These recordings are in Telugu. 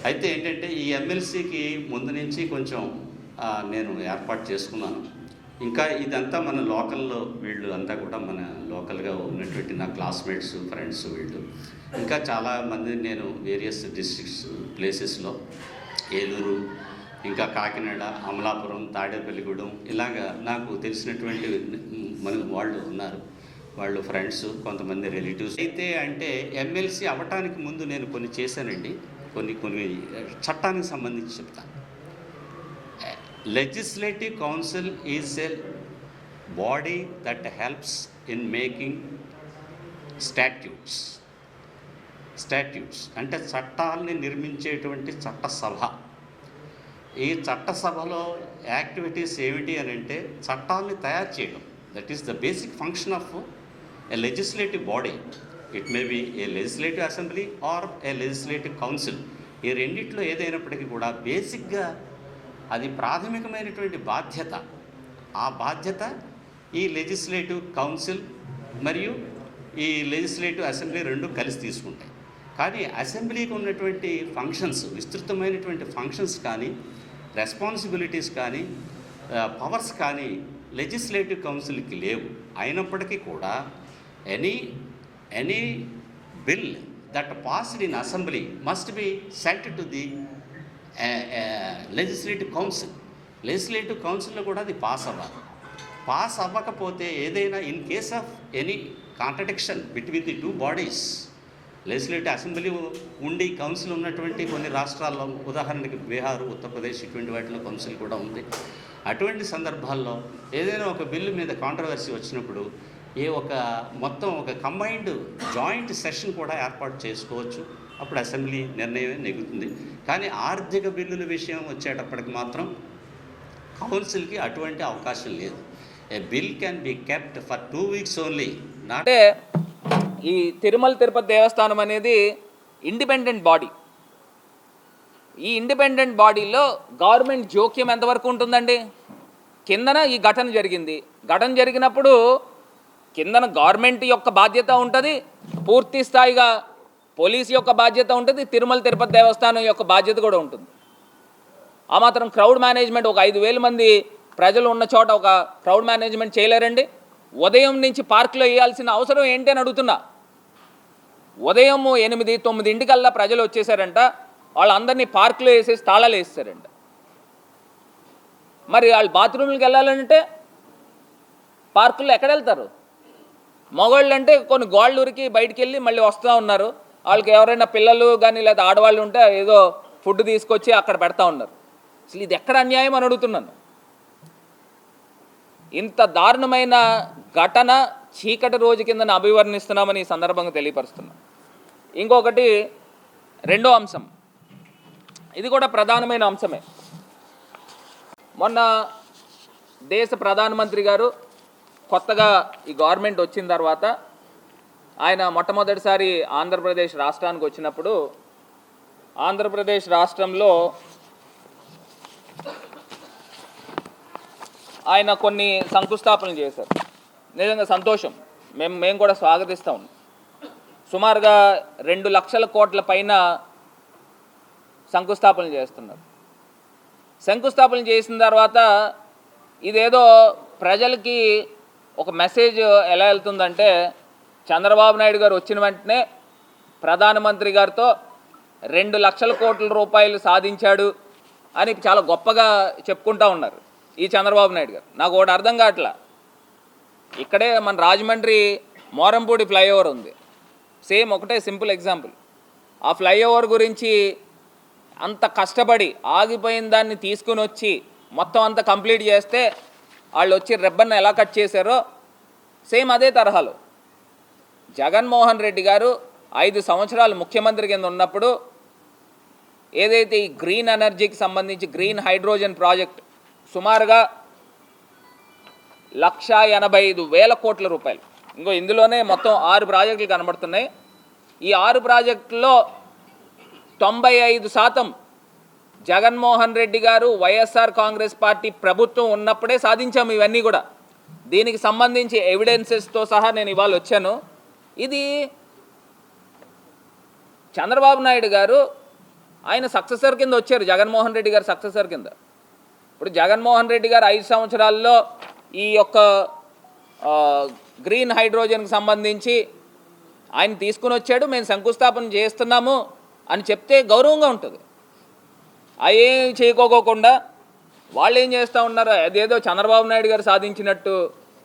అయితే ఏంటంటే ఈ ఎమ్మెల్సీకి ముందు నుంచి కొంచెం నేను ఏర్పాటు చేసుకున్నాను. ఇంకా ఇదంతా మన లోకల్లో వీళ్ళు అంతా కూడా మన లోకల్గా ఉన్నటువంటి నా క్లాస్మేట్స్, ఫ్రెండ్స్ వీళ్ళు. ఇంకా చాలామంది నేను వేరియస్ డిస్ట్రిక్ట్స్ ప్లేసెస్లో ఏలూరు, ఇంకా కాకినాడ, అమలాపురం, తాడేపల్లిగూడెం ఇలాగా నాకు తెలిసినటువంటి మన వాళ్ళు ఉన్నారు. వాళ్ళు ఫ్రెండ్స్, కొంతమంది రిలేటివ్స్. అయితే అంటే ఎమ్మెల్సీ అవ్వటానికి ముందు నేను కొన్ని చేశానండి. కొన్ని చట్టానికి సంబంధించి చెప్తాను. Legislative council is a body that helps in making statutes అంటే చట్టాలని నిర్మించేటువంటి చట్టసభ. ఈ చట్టసభలో యాక్టివిటీస్ ఏమిటి అని అంటే చట్టాలని తయారు చేయడం. That is the basic function of a legislative body. It may be A legislative assembly or A legislative council. ఈ రెండిట్లో ఏదైనప్పటికీ కూడా బేసిక్గా అది ప్రాథమికమైనటువంటి బాధ్యత. ఆ బాధ్యత ఈ లెజిస్లేటివ్ కౌన్సిల్ మరియు ఈ లెజిస్లేటివ్ అసెంబ్లీ రెండు కలిసి తీసుకుంటాయి. కానీ అసెంబ్లీకి ఉన్నటువంటి ఫంక్షన్స్, విస్తృతమైనటువంటి ఫంక్షన్స్ కానీ, రెస్పాన్సిబిలిటీస్ కానీ, పవర్స్ కానీ లెజిస్లేటివ్ కౌన్సిల్కి లేవు. అయినప్పటికీ కూడా any bill that passed in assembly must be sent to the legislative council. Legislative కౌన్సిల్లో కూడా అది పాస్ అవ్వాలి. పాస్ అవ్వకపోతే ఏదైనా in case of any contradiction between the two bodies, legislative assembly ఉండి కౌన్సిల్ ఉన్నటువంటి కొన్ని రాష్ట్రాల్లో, ఉదాహరణకి బీహార్, ఉత్తరప్రదేశ్ ఇటువంటి వాటిలో కౌన్సిల్ కూడా ఉంది. అటువంటి సందర్భాల్లో ఏదైనా ఒక బిల్లు మీద కాంట్రవర్సీ వచ్చినప్పుడు మొత్తం ఒక కంబైన్డ్ జాయింట్ సెషన్ కూడా ఏర్పాటు చేసుకోవచ్చు. అప్పుడు అసెంబ్లీ నిర్ణయం నెగ్గుతుంది. కానీ ఆర్థిక బిల్లుల విషయం వచ్చేటప్పటికి మాత్రం కౌన్సిల్కి అటువంటి అవకాశం లేదు. A bill can be kept for 2 weeks only. అంటే ఈ తిరుమల తిరుపతి దేవస్థానం అనేది ఇండిపెండెంట్ బాడీ. ఈ ఇండిపెండెంట్ బాడీలో గవర్నమెంట్ జోక్యం ఎంతవరకు ఉంటుందండి? కిందన ఈ ఘటన జరిగింది. ఘటన జరిగినప్పుడు కిందన గవర్నమెంట్ యొక్క బాధ్యత ఉంటుంది, పూర్తి స్థాయిగా పోలీస్ యొక్క బాధ్యత ఉంటుంది, తిరుమల తిరుపతి దేవస్థానం యొక్క బాధ్యత కూడా ఉంటుంది. ఆ మాత్రం క్రౌడ్ మేనేజ్మెంట్, ఒక 5,000 మంది ప్రజలు ఉన్న చోట ఒక క్రౌడ్ మేనేజ్మెంట్ చేయలేరండి. ఉదయం నుంచి పార్కులో వేయాల్సిన అవసరం ఏంటి అని అడుగుతున్నా. ఉదయం 8-9 ప్రజలు వచ్చేసారంట. వాళ్ళందరినీ పార్కులో వేసేసి తాళాలు వేసేసారంట. మరి వాళ్ళు బాత్రూమ్లకు వెళ్ళాలంటే పార్కుల్లో ఎక్కడ వెళ్తారు? మగవాళ్ళు అంటే కొన్ని గోళ్ళూరికి బయటికి వెళ్ళి మళ్ళీ వస్తూ ఉన్నారు. వాళ్ళకి ఎవరైనా పిల్లలు కానీ లేదా ఆడవాళ్ళు ఉంటే ఏదో ఫుడ్ తీసుకొచ్చి అక్కడ పెడతా ఉన్నారు. అసలు ఇది ఎక్కడ అన్యాయం అని అడుగుతున్నాను. ఇంత దారుణమైన ఘటన చీకటి రోజు కింద అభివర్ణిస్తున్నామని ఈ సందర్భంగా తెలియపరుస్తున్నాం. ఇంకొకటి, రెండో అంశం, ఇది కూడా ప్రధానమైన అంశమే. మొన్న దేశ ప్రధానమంత్రి గారు కొత్తగా ఈ గవర్నమెంట్ వచ్చిన తర్వాత ఆయన మొట్టమొదటిసారి ఆంధ్రప్రదేశ్ రాష్ట్రానికి వచ్చినప్పుడు ఆంధ్రప్రదేశ్ రాష్ట్రంలో ఆయన కొన్ని శంకుస్థాపనలు చేశారు. నిజంగా సంతోషం, మేము కూడా స్వాగతిస్తాం. సుమారుగా 2 లక్షల కోట్ల పైన శంకుస్థాపనలు చేస్తున్నారు. శంకుస్థాపన చేసిన తర్వాత ఇదేదో ప్రజలకి ఒక మెసేజ్ ఎలా వెళ్తుందంటే, చంద్రబాబు నాయుడు గారు వచ్చిన వెంటనే ప్రధానమంత్రి గారితో 2 లక్షల కోట్ల రూపాయలు సాధించాడు అని చాలా గొప్పగా చెప్పుకుంటూ ఉన్నారు ఈ చంద్రబాబు నాయుడు గారు. నాకు ఒకటి అర్థం కావట్లా. ఇక్కడే మన రాజమండ్రి మోరంపూడి ఫ్లైఓవర్ ఉంది, సేమ్ ఒకటే సింపుల్ ఎగ్జాంపుల్. ఆ ఫ్లైఓవర్ గురించి అంత కష్టపడి ఆగిపోయిన దాన్ని తీసుకుని వచ్చి మొత్తం అంతా కంప్లీట్ చేస్తే వాళ్ళు వచ్చి రిబ్బన్ ఎలా కట్ చేశారో సేమ్ అదే తరహాలో జగన్మోహన్ రెడ్డి గారు 5 సంవత్సరాలు ముఖ్యమంత్రి కింద ఉన్నప్పుడు ఏదైతే ఈ గ్రీన్ ఎనర్జీకి సంబంధించి గ్రీన్ హైడ్రోజన్ ప్రాజెక్ట్ సుమారుగా 1,85,000 కోట్ల రూపాయలు, ఇందులోనే మొత్తం 6 ప్రాజెక్టులు కనబడుతున్నాయి. ఈ 6 ప్రాజెక్టుల్లో 95% జగన్మోహన్ రెడ్డి గారు వైఎస్ఆర్ కాంగ్రెస్ పార్టీ ప్రభుత్వం ఉన్నప్పుడే సాధించాము ఇవన్నీ కూడా. దీనికి సంబంధించి ఎవిడెన్సెస్తో సహా నేను ఇవాళ వచ్చాను. ఇది చంద్రబాబు నాయుడు గారు ఆయన సక్సెసర్ కింద వచ్చారు, జగన్మోహన్ రెడ్డి గారు సక్సెసర్ కింద. ఇప్పుడు జగన్మోహన్ రెడ్డి గారు 5 సంవత్సరాల్లో ఈ యొక్క గ్రీన్ హైడ్రోజన్కి సంబంధించి ఆయన తీసుకుని వచ్చాడు, మేము శంకుస్థాపన చేస్తున్నాము అని చెప్తే గౌరవంగా ఉంటుంది. అవేం చేయకోకుండా వాళ్ళు ఏం చేస్తూ ఉన్నారు, అదేదో చంద్రబాబు నాయుడు గారు సాధించినట్టు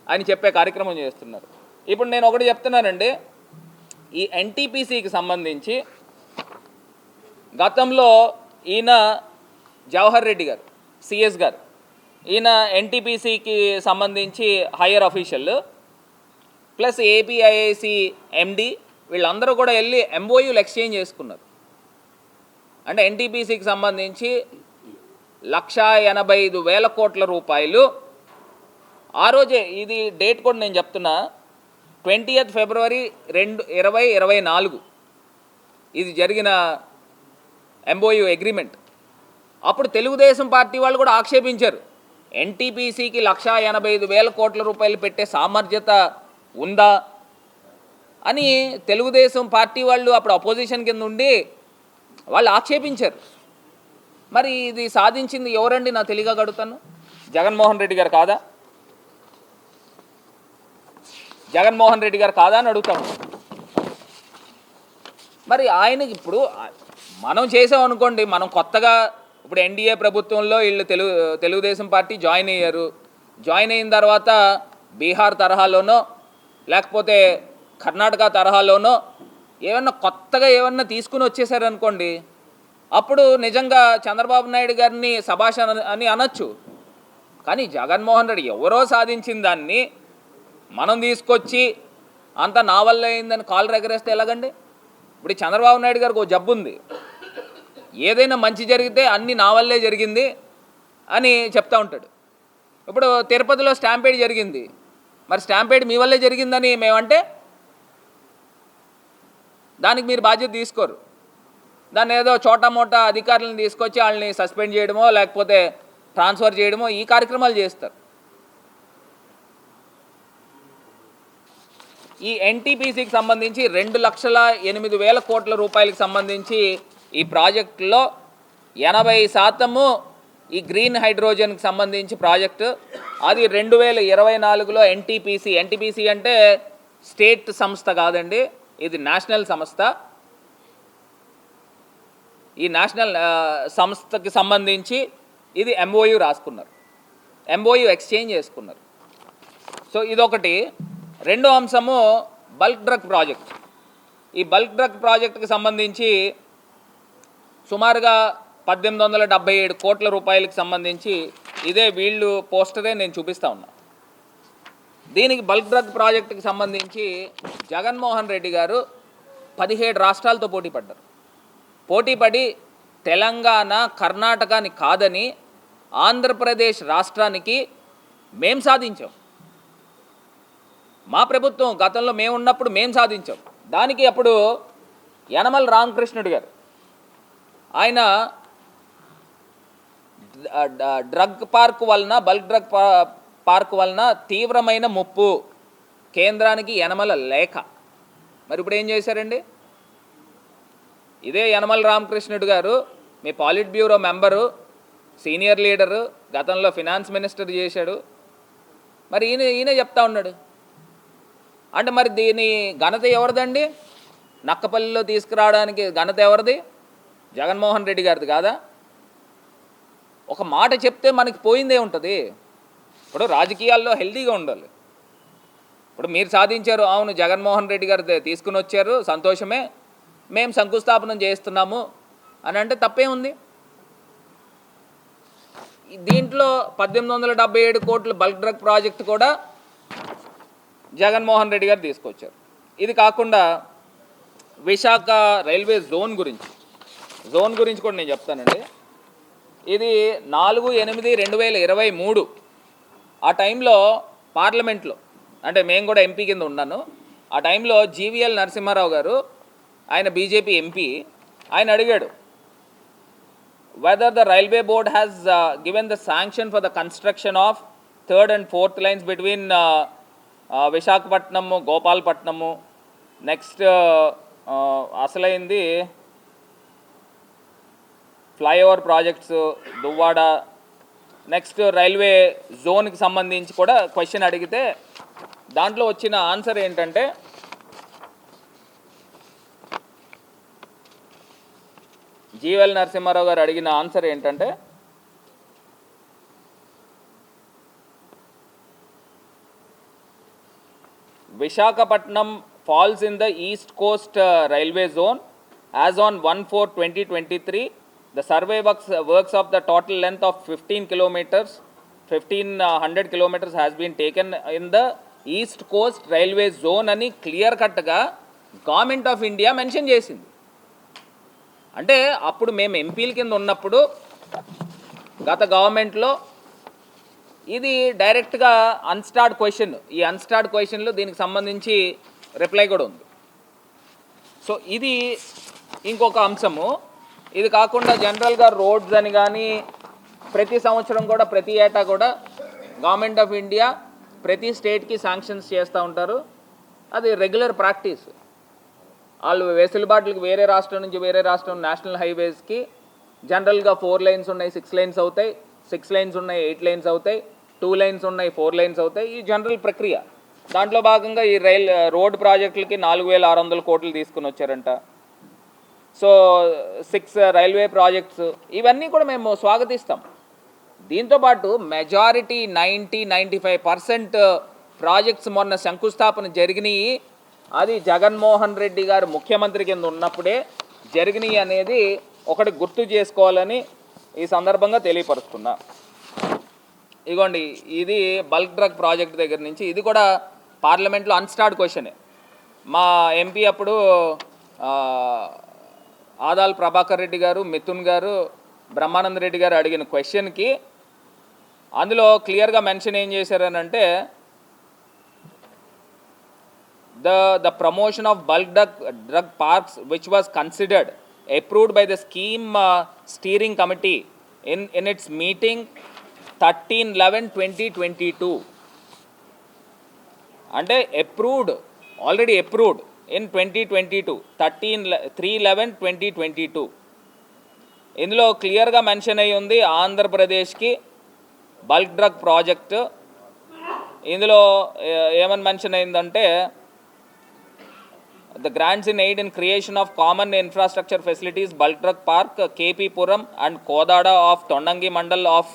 అని చెప్పే కార్యక్రమం చేస్తున్నారు. ఇప్పుడు నేను ఒకటి చెప్తున్నానండి, ఈ ఎన్టీపీసీకి సంబంధించి గతంలో ఈయన జవహర్ రెడ్డి గారు సిఎస్ గారు, ఈయన ఎన్టీపీసీకి సంబంధించి హయ్యర్ అఫీషియల్ ప్లస్ ఏపీఐఐసి ఎండి వీళ్ళందరూ కూడా వెళ్ళి ఎంఓయూలు ఎక్స్చేంజ్ చేసుకున్నారు. అంటే ఎన్టీపీసీకి సంబంధించి 1,85,000 కోట్ల రూపాయలు ఆ రోజే, ఇది డేట్ కూడా నేను చెప్తున్నా, 20th February 2024 ఇది జరిగిన ఎంఓయూ అగ్రిమెంట్. అప్పుడు తెలుగుదేశం పార్టీ వాళ్ళు కూడా ఆక్షేపించారు, ఎన్టీపీసీకి 1,85,000 కోట్ల రూపాయలు పెట్టే సామర్థ్యత ఉందా అని తెలుగుదేశం పార్టీ వాళ్ళు అప్పుడు అపోజిషన్ కింద ఉండి వాళ్ళు ఆక్షేపించారు. మరి ఇది సాధించింది ఎవరండి నా తెలియక అడుగుతాను, జగన్మోహన్ రెడ్డి గారు కాదా? జగన్మోహన్ రెడ్డి గారు కాదా అని అడుగుతాము. మరి ఆయనకి ఇప్పుడు మనం చేసామనుకోండి, మనం కొత్తగా ఇప్పుడు ఎన్డీఏ ప్రభుత్వంలో వీళ్ళు తెలుగుదేశం పార్టీ జాయిన్ అయ్యారు. జాయిన్ అయిన తర్వాత బీహార్ తరహాలోనో లేకపోతే కర్ణాటక తరహాలోనో ఏమన్నా కొత్తగా ఏమన్నా తీసుకుని వచ్చేసారనుకోండి, అప్పుడు నిజంగా చంద్రబాబు నాయుడు గారిని శభాష్ అని అనొచ్చు. కానీ జగన్మోహన్ రెడ్డి ఎవరో సాధించిన దాన్ని మనం తీసుకొచ్చి అంతా నా వల్ల అయిందని కాలు ఎగరేస్తే ఎలాగండి? ఇప్పుడు చంద్రబాబు నాయుడు గారికి ఒక జబ్బు ఉంది, ఏదైనా మంచి జరిగితే అన్నీ నా వల్లే జరిగింది అని చెప్తూ ఉంటాడు. ఇప్పుడు తిరుపతిలో స్టాంపేడ్ జరిగింది, మరి స్టాంపేడ్ మీ వల్లే జరిగిందని మేమంటే దానికి మీరు బాధ్యత తీసుకోరు. దాన్ని ఏదో చోటా మోటా అధికారులను తీసుకొచ్చి వాళ్ళని సస్పెండ్ చేయడమో లేకపోతే ట్రాన్స్ఫర్ చేయడమో ఈ కార్యక్రమాలు చేస్తారు. ఈ ఎన్టీపీసీకి సంబంధించి 2,08,000 కోట్ల రూపాయలకు సంబంధించి ఈ ప్రాజెక్టులో 80% ఈ గ్రీన్ హైడ్రోజన్కి సంబంధించి ప్రాజెక్టు. అది 2024లో ఎన్టీపీసీ అంటే స్టేట్ సంస్థ కాదండి, ఇది నేషనల్ సంస్థ. ఈ నేషనల్ సంస్థకి సంబంధించి ఇది ఎంఓయూ రాసుకున్నారు, ఎంఓయూ ఎక్స్చేంజ్ చేసుకున్నారు. సో ఇదొకటి. రెండో అంశము బల్క్ డ్రగ్ ప్రాజెక్ట్. ఈ బల్క్ డ్రగ్ ప్రాజెక్టుకి సంబంధించి సుమారుగా 1,877 కోట్ల రూపాయలకు సంబంధించి ఇదే వీళ్ళు పోస్టరే నేను చూపిస్తూ ఉన్నా. దీనికి బల్క్ డ్రగ్ ప్రాజెక్టుకి సంబంధించి జగన్మోహన్ రెడ్డి గారు 17 రాష్ట్రాలతో పోటీపడ్డారు. పోటీపడి తెలంగాణ కర్ణాటకని కాదని ఆంధ్రప్రదేశ్ రాష్ట్రానికి మేం సాధించాం. మా ప్రభుత్వం గతంలో మేము ఉన్నప్పుడు మేము సాధించాం. దానికి అప్పుడు యనమల రామకృష్ణుడు గారు ఆయన డ్రగ్ పార్క్ వలన బల్క్ డ్రగ్ పార్క్ వలన తీవ్రమైన ముప్పు కేంద్రానికి యనమల లేఖ. మరి ఇప్పుడు ఏం చేశారండి? ఇదే యనమల రామకృష్ణుడు గారు మీ పాలిట్ బ్యూరో మెంబరు, సీనియర్ లీడరు, గతంలో ఫినాన్స్ మినిస్టర్ చేశాడు. మరి ఈయన చెప్తా ఉన్నాడు అంటే మరి దీని ఘనత ఎవరిదండి? నక్కపల్లిలో తీసుకురావడానికి ఘనత ఎవరిది? జగన్మోహన్ రెడ్డి గారిది కాదా? ఒక మాట చెప్తే మనకి పోయిందే ఉంటుంది. ఇప్పుడు రాజకీయాల్లో హెల్తీగా ఉండాలి. ఇప్పుడు మీరు సాధించారు, అవును జగన్మోహన్ రెడ్డి గారు తీసుకుని వచ్చారు, సంతోషమే, మేము శంకుస్థాపనం చేస్తున్నాము అని అంటే తప్పే ఉంది. దీంట్లో 1,877 కోట్ల బల్క్ డ్రగ్ ప్రాజెక్ట్ కూడా జగన్మోహన్ రెడ్డి గారు తీసుకొచ్చారు. ఇది కాకుండా విశాఖ రైల్వే జోన్ గురించి కూడా నేను చెప్తానండి. ఇది 4/8/2023 ఆ టైంలో పార్లమెంట్లో, అంటే మేము కూడా ఎంపీ కింద ఉన్నాను, ఆ టైంలో జీవీఎల్ నరసింహారావు గారు, ఆయన బీజేపీ ఎంపీ, ఆయన అడిగాడు whether the railway board has given the sanction for the construction of 3rd and 4th lines between Visakhapatnam Gopalapatnam, next అసలైంది flyover projects Duvvada, next railway జోన్కి సంబంధించి కూడా క్వశ్చన్ అడిగితే దాంట్లో వచ్చిన ఆన్సర్ ఏంటంటే జీవెల్ నరసింహారావు గారు అడిగిన ఆన్సర్ ఏంటంటే Visakhapatnam falls in the East Coast Railway Zone as on 1/4/2023. The survey works of the total length of 15 kilometers, 1500 kilometers has been taken in the East Coast Railway Zone అని క్లియర్ కట్గా గవర్నమెంట్ ఆఫ్ ఇండియా మెన్షన్ చేసింది. అంటే అప్పుడు మేము ఎంపీల కింద ఉన్నప్పుడు గత గవర్నమెంట్లో ఇది డైరెక్ట్గా అన్స్టార్డ్ క్వశ్చన్, ఈ అన్స్టార్డ్ క్వశ్చన్లో దీనికి సంబంధించి రిప్లై కూడా ఉంది. సో ఇది ఇంకొక అంశము. ఇది కాకుండా జనరల్గా రోడ్స్ అని కానీ ప్రతి సంవత్సరం కూడా ప్రతి ఏటా కూడా గవర్నమెంట్ ఆఫ్ ఇండియా ప్రతి స్టేట్కి శాంక్షన్స్ చేస్తూ ఉంటారు. అది రెగ్యులర్ ప్రాక్టీస్. వాళ్ళు వెసులుబాట్లకి వేరే రాష్ట్రం నుంచి వేరే రాష్ట్రం నేషనల్ హైవేస్కి జనరల్గా 4 lanes ఉన్నాయి, 6 lanes అవుతాయి, 6 lanes ఉన్నాయి, 8 lanes అవుతాయి, 2 lanes ఉన్నాయి, 4 lanes అవుతాయి. ఈ జనరల్ ప్రక్రియ. దాంట్లో భాగంగా ఈ రోడ్ ప్రాజెక్టులకి 4600 కోట్లు తీసుకుని వచ్చారంట. సో 6 రైల్వే ప్రాజెక్ట్స్ ఇవన్నీ కూడా మేము స్వాగతిస్తాం. దీంతోపాటు మెజారిటీ 90-95% ప్రాజెక్ట్స్ మొన్న శంకుస్థాపన జరిగినాయి. అది జగన్మోహన్ రెడ్డి గారు ముఖ్యమంత్రి కింద ఉన్నప్పుడే జరిగినాయి అనేది ఒకటి గుర్తు చేసుకోవాలని ఈ సందర్భంగా తెలియపరుస్తున్నా. ఇగోండి, ఇది బల్క్ డ్రగ్ ప్రాజెక్ట్ దగ్గర నుంచి ఇది కూడా పార్లమెంట్లో అన్స్టార్డ్ క్వశ్చనే. మా ఎంపీ అప్పుడు ఆదాల్ ప్రభాకర్ రెడ్డి గారు, మిథున్ గారు, బ్రహ్మానంద రెడ్డి గారు అడిగిన క్వశ్చన్కి అందులో క్లియర్గా మెన్షన్ ఏం చేశారనంటే the promotion of bulk drug parks which was considered approved by the scheme steering committee in its meeting 13/11/2022 అంటే already approved in 2022 3/11/2022. ఇందులో క్లియర్గా మెన్షన్ అయ్యి ఉంది ఆంధ్రప్రదేశ్కి బల్క్ డ్రగ్ ప్రాజెక్టు. ఇందులో ఏమని మెన్షన్ అయిందంటే the grants in aid in creation of common infrastructure facilities bulk drug park KP Puram and Kodada of Tondangi Mandal of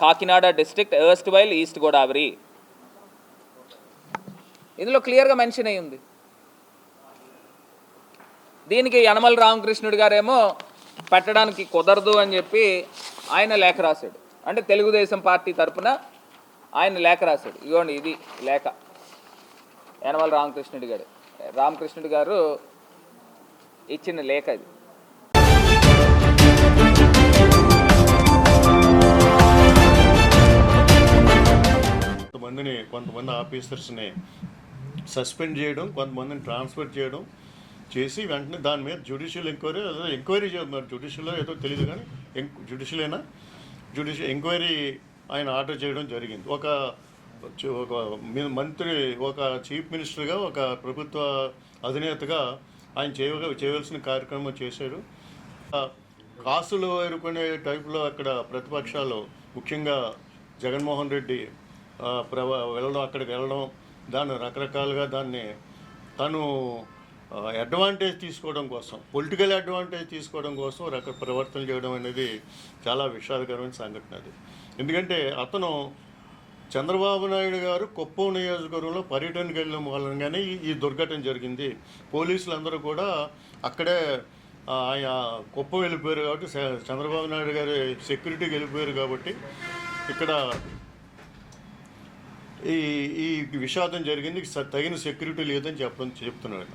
Kakinada district erstwhile East Godavari. ఇందులో క్లియర్గా మెన్షన్ అయ్యి ఉంది. దీనికి యనమల రామకృష్ణుడు గారేమో పెట్టడానికి కుదరదు అని చెప్పి ఆయన లేఖ రాశాడు. అంటే తెలుగుదేశం పార్టీ తరఫున ఆయన లేఖ రాశాడు. ఇదిగోండి, ఇది లేఖ యనమల రామకృష్ణుడు గారు ఇచ్చిన లేఖ ఇది. కొంతమంది ఆఫీసర్స్ని సస్పెండ్ చేయడం, కొంతమందిని ట్రాన్స్ఫర్ చేయడం చేసి వెంటనే దాని మీద జ్యుడిషియల్ ఎంక్వైరీ చేస్తున్నారు. జ్యుడిషియల్లో ఏదో తెలియదు కానీ జ్యుడిషియల్ ఎంక్వైరీ ఆయన ఆర్డర్ చేయడం జరిగింది. ఒక మంత్రి, ఒక చీఫ్ మినిస్టర్గా, ఒక ప్రభుత్వ అధినేతగా ఆయన చేయవలసిన కార్యక్రమం చేశారు. కాసులు ఎరుకునే టైపులో అక్కడ ప్రతిపక్షాలు, ముఖ్యంగా జగన్మోహన్ రెడ్డి అక్కడికి వెళ్ళడం, దాన్ని రకరకాలుగా దాన్ని తను అడ్వాంటేజ్ తీసుకోవడం కోసం, పొలిటికల్ అడ్వాంటేజ్ తీసుకోవడం కోసం ప్రవర్తన చేయడం అనేది చాలా విషాదకరమైన సంఘటన అది. ఎందుకంటే అతను చంద్రబాబు నాయుడు గారు కుప్పం నియోజకవర్గంలో పర్యటనకు వెళ్ళిన మూలంగానే ఈ దుర్ఘటన జరిగింది. పోలీసులందరూ కూడా అక్కడే ఆయన కుప్పం వెళ్ళిపోయారు కాబట్టి, చంద్రబాబు నాయుడు గారి సెక్యూరిటీకి వెళ్ళిపోయారు కాబట్టి ఇక్కడ ఈ విషాదం జరిగింది. తగిన సెక్యూరిటీ లేదని చెప్తున్నాడు.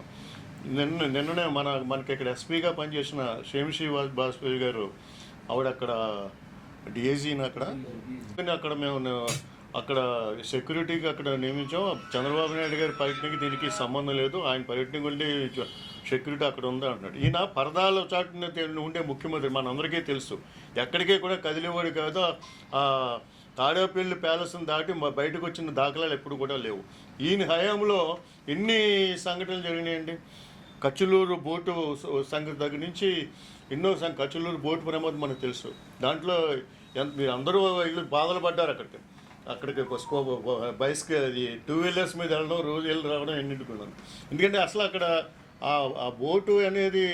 నిన్ననే మనకి ఇక్కడ ఎస్పీగా పనిచేసిన షేమిషి బాజ్పేయి గారు, ఆవిడ అక్కడ డిఐజీని అక్కడ మేము అక్కడ సెక్యూరిటీకి అక్కడ నియమించాం. చంద్రబాబు నాయుడు గారి పర్యటనకి దీనికి సంబంధం లేదు, ఆయన పర్యటనకు ఉండి సెక్యూరిటీ అక్కడ ఉందా అంటున్నాడు. ఈయన పరదాల చాటున ఉండే ముఖ్యమంత్రి మనందరికీ తెలుసు. ఎక్కడికే కూడా కదిలేవాడు కాదు. తాడేపల్లి ప్యాలెస్ని దాటి బయటకు వచ్చిన దాఖలాలు ఎప్పుడు కూడా లేవు. ఈయన హయాంలో ఎన్ని సంఘటనలు జరిగినాయండి. కచ్చులూరు బోటు సంగతి దగ్గర నుంచి ఎన్నో కచ్చలూరు బోటు ప్రమాదం మనకు తెలుసు. దాంట్లో మీరు అందరూ ఇల్లు బాధలు పడ్డారు. అక్కడికి బైస్కి అది 2 వీలర్స్ మీద వెళ్ళడం, రోజు వెళ్ళి రావడం ఎన్నింటికున్నాను. ఎందుకంటే అసలు అక్కడ ఆ బోటు అనేది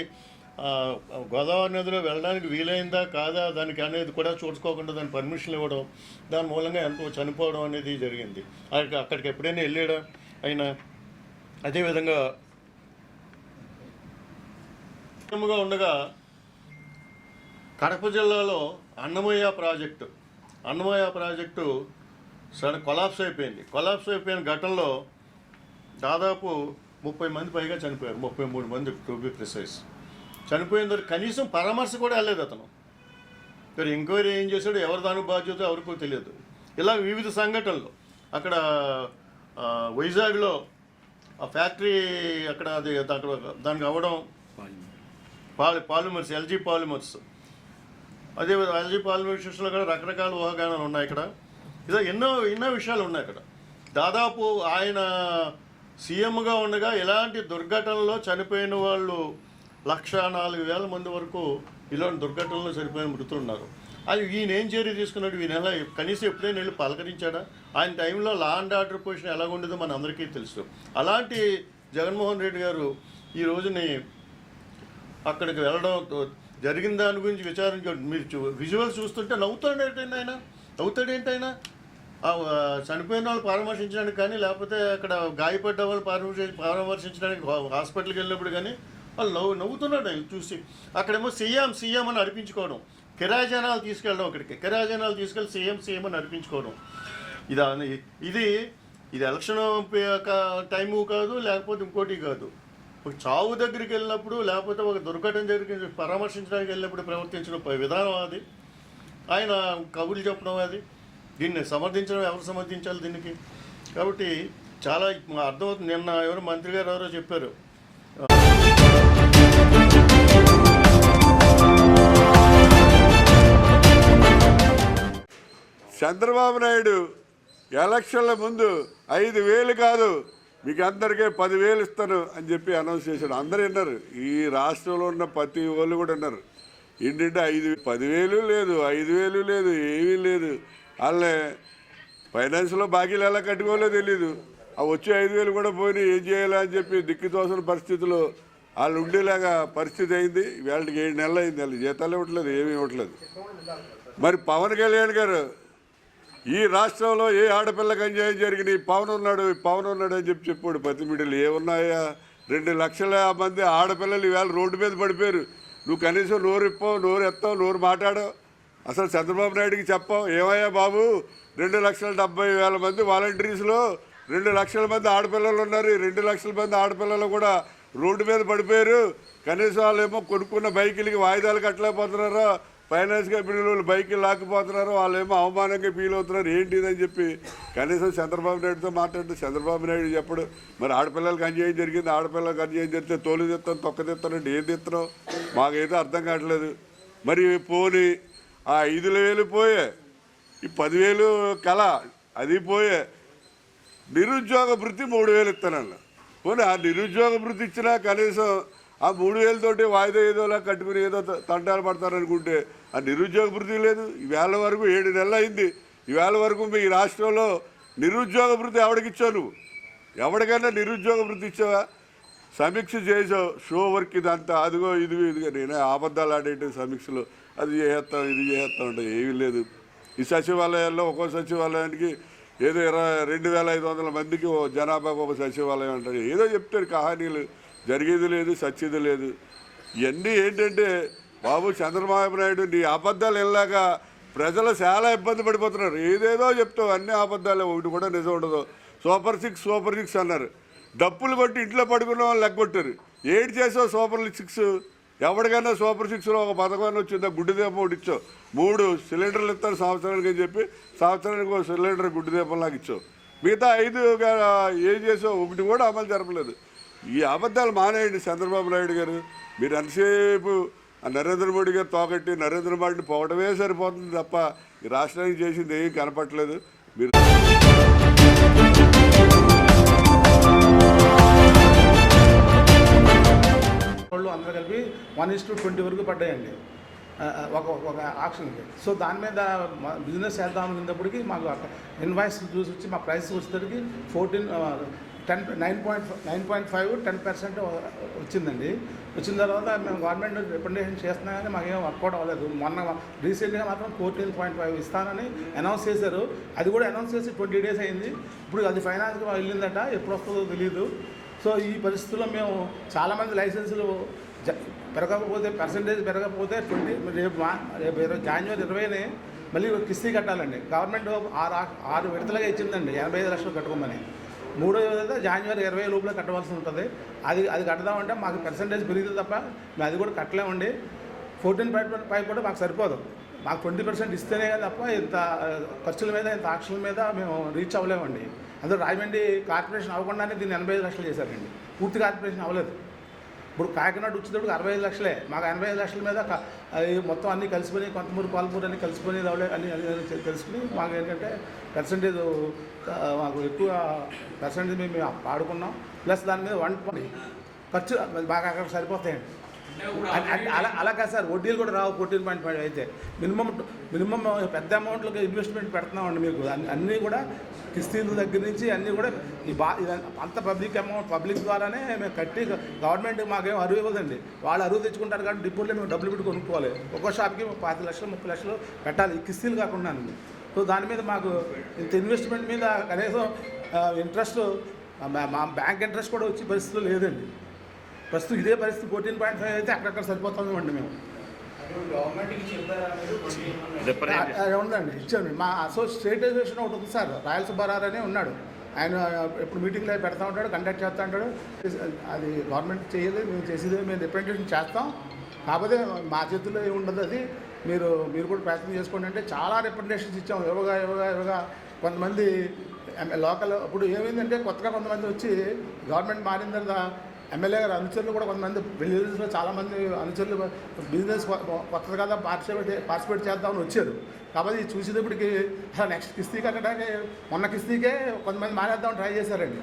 గోదావరి నదిలో వెళ్ళడానికి వీలైందా కాదా దానికి అనేది కూడా చూసుకోకుండా దాని పర్మిషన్ ఇవ్వడం, దాని మూలంగా ఎంతో చనిపోవడం అనేది జరిగింది. అక్కడికి ఎప్పుడైనా వెళ్ళాడా అయినా? అదేవిధంగా ఉండగా కడప జిల్లాలో అన్నమయ్య ప్రాజెక్టు కొలాప్స్ అయిపోయిన ఘటనలో దాదాపు 30 మంది పైగా చనిపోయారు. 33 మంది టు బి ప్రిసైజ్. చనిపోయిన తర్వాత కనీసం పరామర్శ కూడా వెళ్ళలేదు అతను. మరి ఎంక్వైరీ ఏం చేశాడో, ఎవరు దానికి బాధ్యత ఎవరికో తెలియదు. ఇలా వివిధ సంఘటనలు అక్కడ వైజాగ్లో ఆ ఫ్యాక్టరీ అక్కడ దానికి అవ్వడం, పాలిమర్స్, ఎల్జీ పాలిమర్స్, అదే ఎల్జీ పాలిమర్స్ విషయంలో కూడా రకరకాల ఊహాగానాలు ఉన్నాయి. ఇక్కడ ఇలా ఎన్నో విషయాలు ఉన్నాయి. అక్కడ దాదాపు ఆయన సీఎంగా ఉండగా ఇలాంటి దుర్ఘటనలో చనిపోయిన వాళ్ళు 104,000 మంది వరకు ఇలాంటి దుర్ఘటనలో చనిపోయిన మృతులు ఉన్నారు. అది ఈయన ఏం చర్య తీసుకున్నాడు? ఈయన ఎలా కనీసం ఎప్పుడైనా వెళ్ళి పలకరించాడా? ఆయన టైంలో లా అండ్ ఆర్డర్ పొజిషన్ ఎలా ఉండేదో మన అందరికీ తెలుసు. అలాంటి జగన్మోహన్ రెడ్డి గారు ఈ రోజుని అక్కడికి వెళ్ళడం, జరిగిన దాని గురించి విచారించాడు. మీరు విజువల్స్ చూస్తుంటే నవ్వుతాడేంటి ఆయన? చనిపోయిన వాళ్ళు పరామర్శించడానికి కానీ, లేకపోతే అక్కడ గాయపడ్డ వాళ్ళు పరామర్శించడానికి హాస్పిటల్కి వెళ్ళినప్పుడు కానీ వాళ్ళు నవ్వుతున్నాడు ఆయన చూసి. అక్కడేమో సీఎం అని అనిపించుకోవడం, కిరాయి జనాలు తీసుకెళ్ళడం, అక్కడికి కిరాయి జనాలు తీసుకెళ్ళి సీఎం అని అనిపించుకోవడం. ఇది ఎలక్షన్ టైము కాదు, లేకపోతే ఇంకోటి కాదు. ఒక చావు దగ్గరికి వెళ్ళినప్పుడు, లేకపోతే ఒక దుర్ఘటన జరిగి పరామర్శించడానికి వెళ్ళినప్పుడు ప్రవర్తించిన విధానం అది. ఆయన కబుర్లు చెప్పడం అది. దీన్ని సమర్థించడం, ఎవరు సమర్థించాలి దీనికి? కాబట్టి చాలా అర్థమవుతుంది. నిన్న మంత్రి గారు ఎవరో చెప్పారు, చంద్రబాబు నాయుడు ఎలక్షన్ల ముందు 5,000 కాదు మీకు అందరికీ 10,000 ఇస్తాను అని చెప్పి అనౌన్స్ చేశాడు. అందరూ విన్నారు. ఈ రాష్ట్రంలో ఉన్న ప్రతి వాళ్ళు కూడా విన్నారు. ఏంటంటే 10,000 లేదు, 5,000 లేదు, ఏమీ లేదు. వాళ్ళే ఫైనాన్స్లో బాకీలు ఎలా కట్టుకోవాలో తెలీదు. ఆ వచ్చే 5,000 కూడా పోయి ఏం చేయాలా అని చెప్పి దిక్కుతోసిన పరిస్థితుల్లో వాళ్ళు ఉండేలాగా పరిస్థితి అయింది. వాళ్ళకి 7 నెలలు అయింది. వాళ్ళు జీతాలు ఇవ్వట్లేదు, ఏమీ ఇవ్వట్లేదు. మరి పవన్ కళ్యాణ్ గారు ఈ రాష్ట్రంలో ఏ ఆడపిల్లకి అన్యాయం జరిగినాయి, పవన్ ఉన్నాడు అని చెప్పాడు ప్రతి మీడియాలో. ఏమున్నాయా? 2 లక్షల మంది ఆడపిల్లలు ఈవేళ రోడ్డు మీద పడిపోయారు. నువ్వు కనీసం నోరు ఇప్పావు, నోరు ఎత్తావు, నోరు మాట్లాడావు. అసలు చంద్రబాబు నాయుడికి చెప్పావు, ఏమయ్యా బాబు 2,70,000 మంది వాలంటీర్స్లో 2 లక్షల మంది ఆడపిల్లలు ఉన్నారు. 2 లక్షల మంది ఆడపిల్లలు కూడా రోడ్డు మీద పడిపోయారు. కనీసం వాళ్ళేమో కొనుక్కున్న బైకులకి వాయిదాలు కట్టలేకపోతున్నారో, ఫైనాన్స్ కంపెనీలు బైకులు లాక్కుపోతున్నారు, వాళ్ళేమో అవమానంగా ఫీల్ అవుతున్నారు. ఏంటిదని చెప్పి కనీసం చంద్రబాబు నాయుడుతో మాట్లాడితే చంద్రబాబు నాయుడు చెప్పడు. మరి ఆడపిల్లలకి అన్యాయం జరిగింది, ఆడపిల్లలకి అన్యాయం జరిగితే తోలు తెస్తాను, తొక్క తెస్తానంటే ఏం తెస్తున్నావు? మాకైతే అర్థం కావట్లేదు. మరి పోనీ ఆ 5,000 పోయే, ఈ 10,000 కళ అది పోయే. నిరుద్యోగ భృతి 3,000 ఇస్తానన్న. పోనీ ఆ నిరుద్యోగ భృతి ఇచ్చినా కనీసం ఆ 3,000 తోటి వాయిదా ఏదోలా కట్టుకుని ఏదో తంటాలు పడతారనుకుంటే ఆ నిరుద్యోగ భృతి లేదు. ఈవేళ వరకు 7 నెలలు అయింది. ఈవేళ వరకు మీ రాష్ట్రంలో నిరుద్యోగ భృతి ఎవడికిచ్చావు? నువ్వు ఎవరికైనా నిరుద్యోగ భృతి ఇచ్చావా? సమీక్ష చేసావు, షో వర్క్ ఇదంతా, అదిగో ఇదిగా. నేనే అబద్ధాలు ఆడేటి సమీక్షలో అది చేస్తాం, ఇది చేస్తాం అంటే ఏమీ లేదు. ఈ సచివాలయాల్లో ఒక్కో సచివాలయానికి ఏదో 2,500 మందికి జనాభాకు ఒక సచివాలయం అంటారు. ఏదో చెప్తారు కహానీలు, జరిగేది లేదు, సచ్చేది లేదు. ఇవన్నీ ఏంటంటే బాబు చంద్రబాబు నాయుడు నీ అబద్ధాలు వెళ్ళాక ప్రజలు చాలా ఇబ్బంది పడిపోతున్నారు. ఏదేదో చెప్తావు, అన్ని అబద్ధాలే, ఒకటి కూడా నిజం ఉండదు. సూపర్ సిక్స్ అన్నారు. డప్పులు కొట్టి ఇంట్లో పడుకున్న వాళ్ళు లెక్కొట్టారు. ఏడు చేసావు సూపర్ 6? ఎవరికైనా సూపర్ 6లో ఒక పథకం వచ్చిందా? గుడ్డు దీపం ఒకటి ఇచ్చావు. 3 సిలిండర్లు ఇస్తారు సంవత్సరానికి అని చెప్పి సంవత్సరానికి ఒక సిలిండర్ గుడ్డు దీపంలాగా ఇచ్చావు. మిగతా 5 ఏం చేసావు? ఒకటి కూడా అమలు జరపలేదు. ఈ అబద్ధాలు మానేయండి చంద్రబాబు నాయుడు గారు. మీరు ఎంతసేపు నరేంద్ర మోడీ గారు తోకట్టి నరేంద్ర మోడీని పోవడమే సరిపోతుంది తప్ప ఈ రాష్ట్రానికి చేసింది ఏం కనపట్లేదు. మీరు వాళ్ళు అంతా కలిపి 1:20 వరకు పడ్డాయండి ఒక ఆక్షన్కి. సో దాని మీద బిజినెస్ చేద్దాం అనుకునేటప్పటికి మాకు ఇన్వాయిస్ చూసి వచ్చి మా ప్రైస్ వచ్చేసరికి 9.5-10% వచ్చిందండి. వచ్చిన తర్వాత మేము గవర్నమెంట్ రిప్రజెంటేషన్ చేస్తున్నాం కానీ మాకేం వర్కౌట్ అవ్వలేదు. మొన్న రీసెంట్గా మాత్రం 14.5 ఇస్తానని అనౌన్స్ చేశారు. అది కూడా అనౌన్స్ చేసి 20 days అయింది. ఇప్పుడు అది ఫైనాన్స్కి వెళ్ళిందట, ఎప్పుడు వస్తుందో తెలియదు. సో ఈ పరిస్థితుల్లో మేము చాలామంది లైసెన్సులు పెరగకపోతే పర్సంటేజ్ పెరగకపోతే రేపు January 20 మళ్ళీ కిస్తీ కట్టాలండి. గవర్నమెంట్ 6 విడతలుగా ఇచ్చిందండి 85 లక్షలు కట్టుకోమని. 3వ విడత January 20 లోపల కట్టవలసి ఉంటుంది. అది కట్టదామంటే మాకు పర్సంటేజ్ పెరిగితే తప్ప మేము అది కూడా కట్టలేమండి. 14.5 కూడా మాకు సరిపోదు. మాకు 20% ఇస్తేనే తప్ప ఇంత ఖర్చుల మీద ఇంత ఆక్షన్ల మీద మేము రీచ్ అవ్వలేమండి. అందులో రాజమండ్రి కార్పొరేషన్ అవ్వకుండానే దీన్ని 85 లక్షలు చేశారండి. పూర్తి కార్పొరేషన్ అవ్వలేదు. ఇప్పుడు కాకినాడ వచ్చేటప్పుడు 65 లక్షలే. మాకు 85 లక్షల మీద మొత్తం అన్నీ కలిసిపోయి కొంతమూరు పాలమూరు అన్నీ కలిసిపోయి అన్నీ తెలుసుకుని మాకు ఏంటంటే పర్సంటేజ్ మాకు ఎక్కువ పర్సంటేజ్ మేము ఆడుకున్నాం. ప్లస్ దాని మీద 1 ఖర్చు బాగా అక్కడ సరిపోతాయండి. అలా కాదు సార్, వడ్డీలు కూడా రావు 14.5 అయితే. మినిమం పెద్ద అమౌంట్లకి ఇన్వెస్ట్మెంట్ పెడుతున్నామండి మీకు. అన్నీ కూడా కిస్తీల దగ్గర నుంచి అన్నీ కూడా అంత పబ్లిక్ ద్వారానే మేము కట్టి గవర్నమెంట్ మాకేం అరువు ఇవ్వదండి. వాళ్ళు అరువు తెచ్చుకుంటారు కాబట్టి డిపోలో మేము డబ్బులు పెట్టి కొనుక్కోవాలి. ఒక్కో షాప్కి 25 లక్షలు 30 లక్షలు పెట్టాలి ఈ కిస్తీలు కాకుండా. సో దాని మీద మాకు ఇంత ఇన్వెస్ట్మెంట్ మీద కనీసం ఇంట్రెస్ట్ మా బ్యాంక్ ఇంట్రెస్ట్ కూడా వచ్చే పరిస్థితులు లేదండి. ప్రస్తుతం ఇదే పరిస్థితి 14.5 అయితే అక్కడక్కడ సరిపోతామండి మేము. ఉందండి, ఇచ్చాను. మా స్టేట్ అసోసియేషన్ ఒకటి ఉంది సార్, రాయల సుబ్బారావు అని ఉన్నాడు. ఆయన ఎప్పుడు మీటింగ్లో పెడతా ఉంటాడు, కండక్ట్ చేస్తూ ఉంటాడు. అది గవర్నమెంట్ చేయలేదు, మేము చేసేది మేము రిప్రజెంటేషన్ చేస్తాం. కాకపోతే మా చేతుల్లో ఏమి ఉండదు. అది మీరు కూడా ప్రయత్నం చేసుకోండి అంటే చాలా రిప్రజెంటేషన్స్ ఇచ్చాము. యోగా కొంతమంది లోకల్ ఇప్పుడు ఏమైందంటే కొత్తగా కొంతమంది వచ్చి గవర్నమెంట్ మారిన తర్వాత ఎమ్మెల్యే గారు అనుచరులు కూడా కొంతమంది విలేజెస్లో చాలామంది అనుచరులు బిజినెస్ కొత్త కదా పార్టిసిపేట్ చేద్దామని వచ్చారు. కాబట్టి చూసేటప్పటికి నెక్స్ట్ కిస్తీ కట్టడానికి మొన్న కిస్తీకే కొంతమంది మానేద్దామని ట్రై చేశారండి.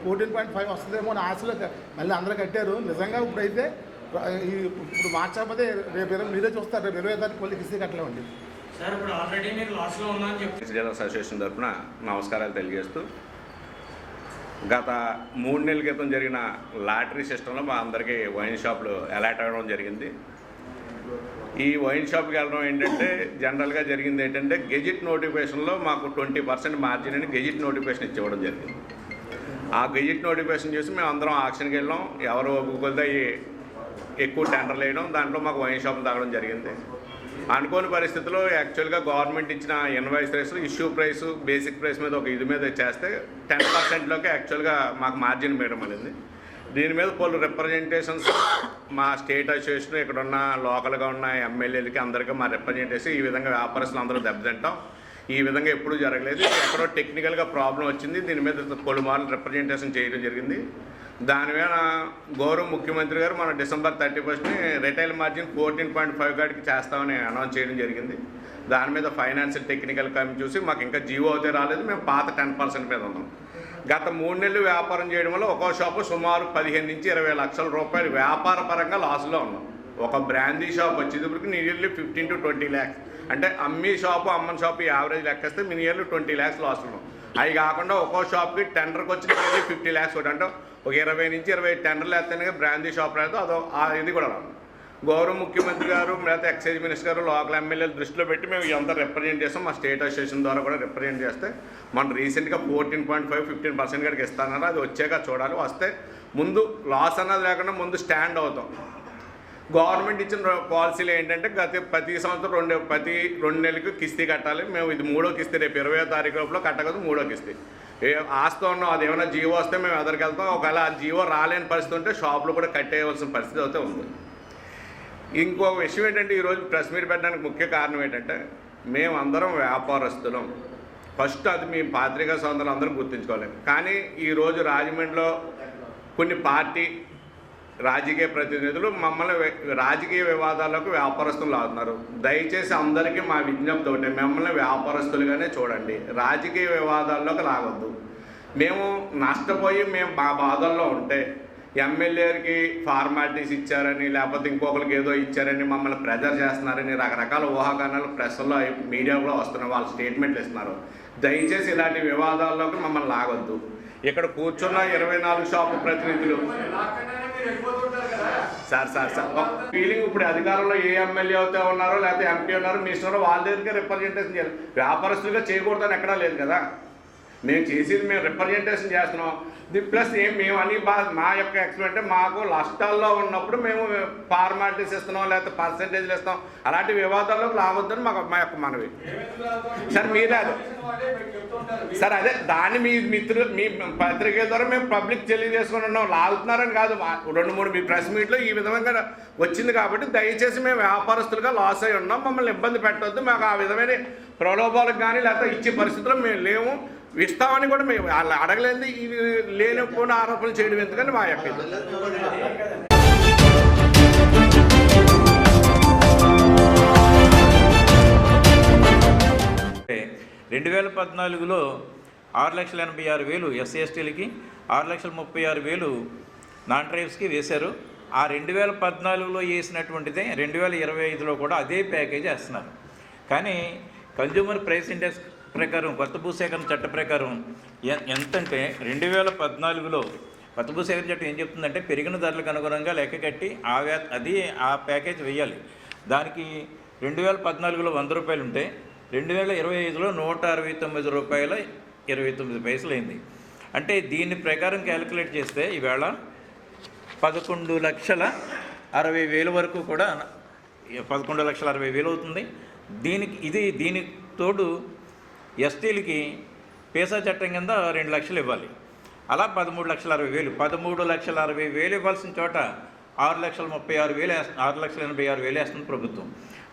14.5 వస్తుందేమో అని ఆశలో మళ్ళీ అందరూ కట్టారు. నిజంగా ఇప్పుడైతే ఇప్పుడు మార్చకపోతే రేపు మీరే చూస్తారు, రేపు 20వ తారీఖు మళ్ళీ కిస్తీ కట్టలేమండి. సార్ ఇప్పుడు ఆల్రెడీ మీరు లాస్ట్లో ఉన్నా అని చెప్పి జనరల్ అసోసియేషన్ తరఫున నమస్కారాలు తెలియజేస్తూ, గత 3 నెలల క్రితం జరిగిన లాటరీ సిస్టంలో మా అందరికీ వైన్ షాపులు అలాట్ అవ్వడం జరిగింది. ఈ వైన్ షాప్కి వెళ్ళడం ఏంటంటే జనరల్గా జరిగింది ఏంటంటే గెజిట్ నోటిఫికేషన్లో మాకు 20% మార్జిన్ అని గెజిట్ నోటిఫికేషన్ ఇచ్చివ్వడం జరిగింది. ఆ గెజిట్ నోటిఫికేషన్ చూసి మేము అందరం ఆక్షన్కి వెళ్ళాం. ఎవరు ఒప్పుకొద్దా ఎక్కువ టెండర్లు వేయడం, దాంట్లో మాకు వైన్ షాపులు తాగడం జరిగింది. అనుకోని పరిస్థితుల్లో యాక్చువల్గా గవర్నమెంట్ ఇచ్చిన invoice price, issue price, basic price మీద ఒక ఇది మీద చేస్తే 10%లోకి యాక్చువల్గా మాకు మార్జిన్ వేయడం అనేది. దీని మీద పలు రిప్రజెంటేషన్స్ మా స్టేట్ అసోసియేషన్, ఇక్కడ ఉన్న లోకల్గా ఉన్న ఎమ్మెల్యేలకి అందరికీ మా రిప్రజెంటేషన్ ఈ విధంగా వ్యాపారస్తులు అందరూ దెబ్బతింటాం, ఈ విధంగా ఎప్పుడూ జరగలేదు, ఎక్కడో టెక్నికల్గా ప్రాబ్లం వచ్చింది, దీని మీద పలుమార్లు రిప్రజెంటేషన్ చేయడం జరిగింది. దాని మీద గౌరవ ముఖ్యమంత్రి గారు మన December 31 రిటైల్ మార్జిన్ 14.5 కాడికి చేస్తామని అనౌన్స్ చేయడం జరిగింది. దాని మీద ఫైనాన్షియల్ టెక్నికల్ కమిటీ చూసి మాకు ఇంకా జీవో అయితే రాలేదు, మేము పాత 10% మీద ఉన్నాం. గత 3 నెలలు వ్యాపారం చేయడం వల్ల ఒక్కో షాపు సుమారు 15 నుంచి 20 లక్షల రూపాయలు వ్యాపార పరంగా లాస్లో ఉన్నాం. ఒక బ్రాందీ షాప్ వచ్చేటప్పటికి నియర్లీ 15 to 20 lakhs, అంటే అమ్మని షాపు యావరేజ్ లెక్కేస్తే నియర్లీ 20 lakhs లాస్లో ఉన్నాం. అవి కాకుండా ఒక్కో షాప్కి టెండర్కి వచ్చి 50 lakhs ఒకటి, అంటే ఒక 20 నుంచి 20 టెండర్లు వేస్తేనే బ్రాందీ షాప్ అయితే ఇది కూడా రాదు. గౌరవ ముఖ్యమంత్రి గారు లేకపోతే ఎక్సైజ్ మినిస్టర్ గారు లోకల్ ఎమ్మెల్యేలు దృష్టిలో పెట్టి మేము ఎంత రిప్రజెంట్ చేస్తాం, మా స్టేట్ అసోసియేషన్ ద్వారా కూడా రిప్రజెంట్ చేస్తే మనం రీసెంట్గా 14.5-15% కాడికి ఇస్తానన్నారు. అది వచ్చాక చూడాలి. వస్తే ముందు లాస్ అన్నది లేకుండా ముందు స్టాండ్ అవుతాం. గవర్నమెంట్ ఇచ్చిన పాలసీలు ఏంటంటే ప్రతి సంవత్సరం ప్రతి 2 నెలలకు కిస్తీ కట్టాలి. మేము ఇది 3వ కిస్తీ, రేపు 20వ తారీఖు లోపల కట్టకదు 3వ కిస్తీ. ఆస్తి ఉన్నాం, అది ఏమైనా జీవో వస్తే మేము ఎదురుకి వెళ్తాం. ఒకవేళ ఆ జీవో రాలేని పరిస్థితి ఉంటే షాపులు కూడా కట్టేయవలసిన పరిస్థితి అయితే ఉంది. ఇంకో విషయం ఏంటంటే ఈరోజు ప్రెస్ మీట్ పెట్టడానికి ముఖ్య కారణం ఏంటంటే మేమందరం వ్యాపారస్తులం. ఫస్ట్ అది మీ పాత్రికా సోదరులు అందరూ గుర్తుంచుకోవాలి. కానీ ఈరోజు రాజమండ్రిలో కొన్ని రాజకీయ ప్రతినిధులు మమ్మల్ని రాజకీయ వివాదాలకు వ్యాపారస్తులు అవుతున్నారు. దయచేసి అందరికీ మా విజ్ఞప్తి ఒకటి, మమ్మల్ని వ్యాపారస్తులుగానే చూడండి, రాజకీయ వివాదాల్లోకి లాగొద్దు. మేము నష్టపోయి మేము మా బాధల్లో ఉంటే ఎమ్మెల్యేకి ఫార్మాలిటీస్ ఇచ్చారని లేకపోతే ఇంకొకరికి ఏదో ఇచ్చారని మమ్మల్ని ప్రెజర్ చేస్తున్నారని రకరకాల ఊహాగానాలు ప్రెస్లో మీడియాలో వస్తున్నాయి, వాళ్ళ స్టేట్మెంట్లు ఇస్తున్నారు. దయచేసి ఇలాంటి వివాదాల్లోకి మమ్మల్ని లాగొద్దు. ఇక్కడ కూర్చున్న 24 షాపు ప్రతినిధులు సార్ ఫీలింగ్ ఇప్పుడు అధికారంలో ఏ ఎమ్మెల్యే అయితే ఉన్నారో లేకపోతే ఎంపీ ఉన్నారో మీ ఇష్టంలో వాళ్ళ దగ్గరికి రిప్రజెంటేషన్ చేయాలి. వ్యాపారస్తులుగా చేయకూడదని ఎక్కడా లేదు కదా. మేము చేసేది మేము రిప్రజెంటేషన్ చేస్తున్నాం. ప్లస్ మేము అని మా యొక్క ఎక్స్పెక్ట్ మాకు నష్టాల్లో ఉన్నప్పుడు మేము ఫార్మాలిటీస్ ఇస్తున్నాం లేకపోతే పర్సంటేజ్లు ఇస్తాం. అలాంటి వివాదాల్లోకి లాగొద్దని మా యొక్క మనవి. సార్ మీరే సార్ అదే దాన్ని మీ మిత్రులు మీ పత్రిక ద్వారా మేము పబ్లిక్ తెలియజేసుకుని ఉన్నాం. లాగుతున్నారని కాదు, 2-3 మీ ప్రెస్ మీట్లో ఈ విధంగా వచ్చింది కాబట్టి దయచేసి మేము వ్యాపారస్తులుగా లాస్ అయి ఉన్నాం. మమ్మల్ని ఇబ్బంది పెట్టవద్దు. మాకు ఆ విధమైన ప్రలోభాలకు కానీ లేకపోతే ఇచ్చే పరిస్థితుల్లో మేము లేము. ఇస్తామని కూడా మేము వాళ్ళు అడగలేదు. ఇవి లేనిపోయిన ఆరోపణలు చేయడం ఎందుకని మా యొక్క 2014లో 6,86,000 ఎస్సీ ఎస్టీలకి, 6,36,000 నాన్ ట్రైబ్స్కి వేశారు. ఆ 2014లో వేసినటువంటిదే 2025లో కూడా అదే ప్యాకేజ్ వేస్తున్నారు. కానీ కన్జ్యూమర్ ప్రైస్ ఇండెక్స్ ప్రకారం కొత్త భూసేకరణ చట్ట ప్రకారం ఎంతంటే 2014లో కొత్త భూసేకరణ చట్టం ఏం చెప్తుందంటే పెరిగిన ధరలకు అనుగుణంగా లెక్క కట్టి ఆ ప్యాకేజ్ వేయాలి. దానికి 2014లో 100 రూపాయలు ఉంటే 2025లో 169 రూపాయల 29 పైసలు అయింది. అంటే దీని ప్రకారం క్యాలిక్యులేట్ చేస్తే ఈవేళ 11,60,000 వరకు కూడా 11,60,000 అవుతుంది. దీనికి తోడు ఎస్టీలకి పేసా చట్టం కింద 2 లక్షలు ఇవ్వాలి. అలా 13,60,000 13,60,000 ఇవ్వాల్సిన చోట 6,36,000 6,86,000 వేస్తుంది ప్రభుత్వం.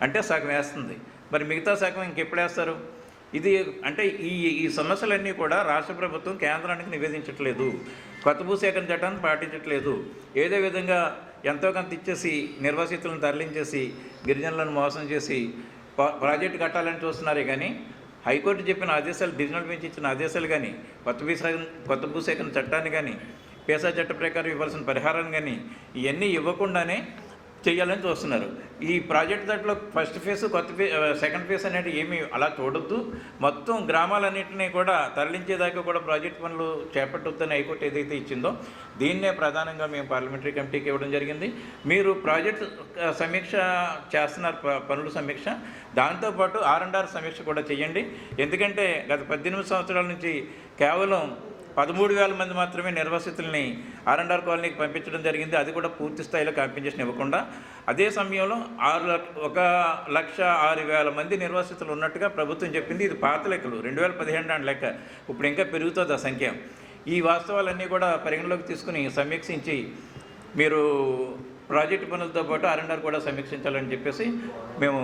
అంటే సగం వేస్తుంది. మరి మిగతా సగం ఇంకెప్పుడు వేస్తారు? ఇది అంటే ఈ సమస్యలన్నీ కూడా రాష్ట్ర ప్రభుత్వం కేంద్రానికి నివేదించట్లేదు, కొత్త భూసేకరణ చట్టాన్ని పాటించట్లేదు. ఏదో విధంగా ఎంతో కొంత ఇచ్చేసి నిర్వాసితులను తరలించేసి గిరిజనులను మోసం చేసి ప్రాజెక్టు కట్టాలని చూస్తున్నారే కానీ హైకోర్టు చెప్పిన ఆదేశాలు, డివిజనల్ బెంచ్ ఇచ్చిన ఆదేశాలు కానీ కొత్త భూసేకరణ చట్టాన్ని కానీ పేసా చట్ట ప్రకారం ఇవ్వాల్సిన పరిహారాన్ని కానీ ఇవన్నీ ఇవ్వకుండానే చేయాలని చూస్తున్నారు. ఈ ప్రాజెక్ట్ దాంట్లో ఫస్ట్ ఫేజ్ సెకండ్ ఫేజ్ అనేది ఏమీ అలా చూడొద్దు. మొత్తం గ్రామాలన్నింటినీ కూడా తరలించేదాకా కూడా ప్రాజెక్ట్ పనులు చేపట్టొద్దని హైకోర్టు ఏదైతే ఇచ్చిందో దీన్నే ప్రధానంగా మేము పార్లమెంటరీ కమిటీకి ఇవ్వడం జరిగింది. మీరు ప్రాజెక్ట్ సమీక్ష చేస్తున్నారు, పనుల సమీక్ష, దాంతోపాటు R&R సమీక్ష కూడా చేయండి. ఎందుకంటే గత 18 సంవత్సరాల నుంచి కేవలం 13,000 మంది మాత్రమే నిర్వాసితుల్ని R&R కాలనీకి పంపించడం జరిగింది. అది కూడా పూర్తి స్థాయిలో కాంపెన్సేషన్ ఇవ్వకుండా. అదే సమయంలో 1,06,000 మంది నిర్వాసితులు ఉన్నట్టుగా ప్రభుత్వం చెప్పింది. ఇది పాత లెక్కలు, 2015 నాటి లెక్క. ఇప్పుడు ఇంకా పెరుగుతుంది ఆ సంఖ్య. ఈ వాస్తవాలన్నీ కూడా పరిగణలోకి తీసుకుని సమీక్షించి మీరు ప్రాజెక్టు పనులతో పాటు R&R కూడా సమీక్షించాలని చెప్పేసి మేము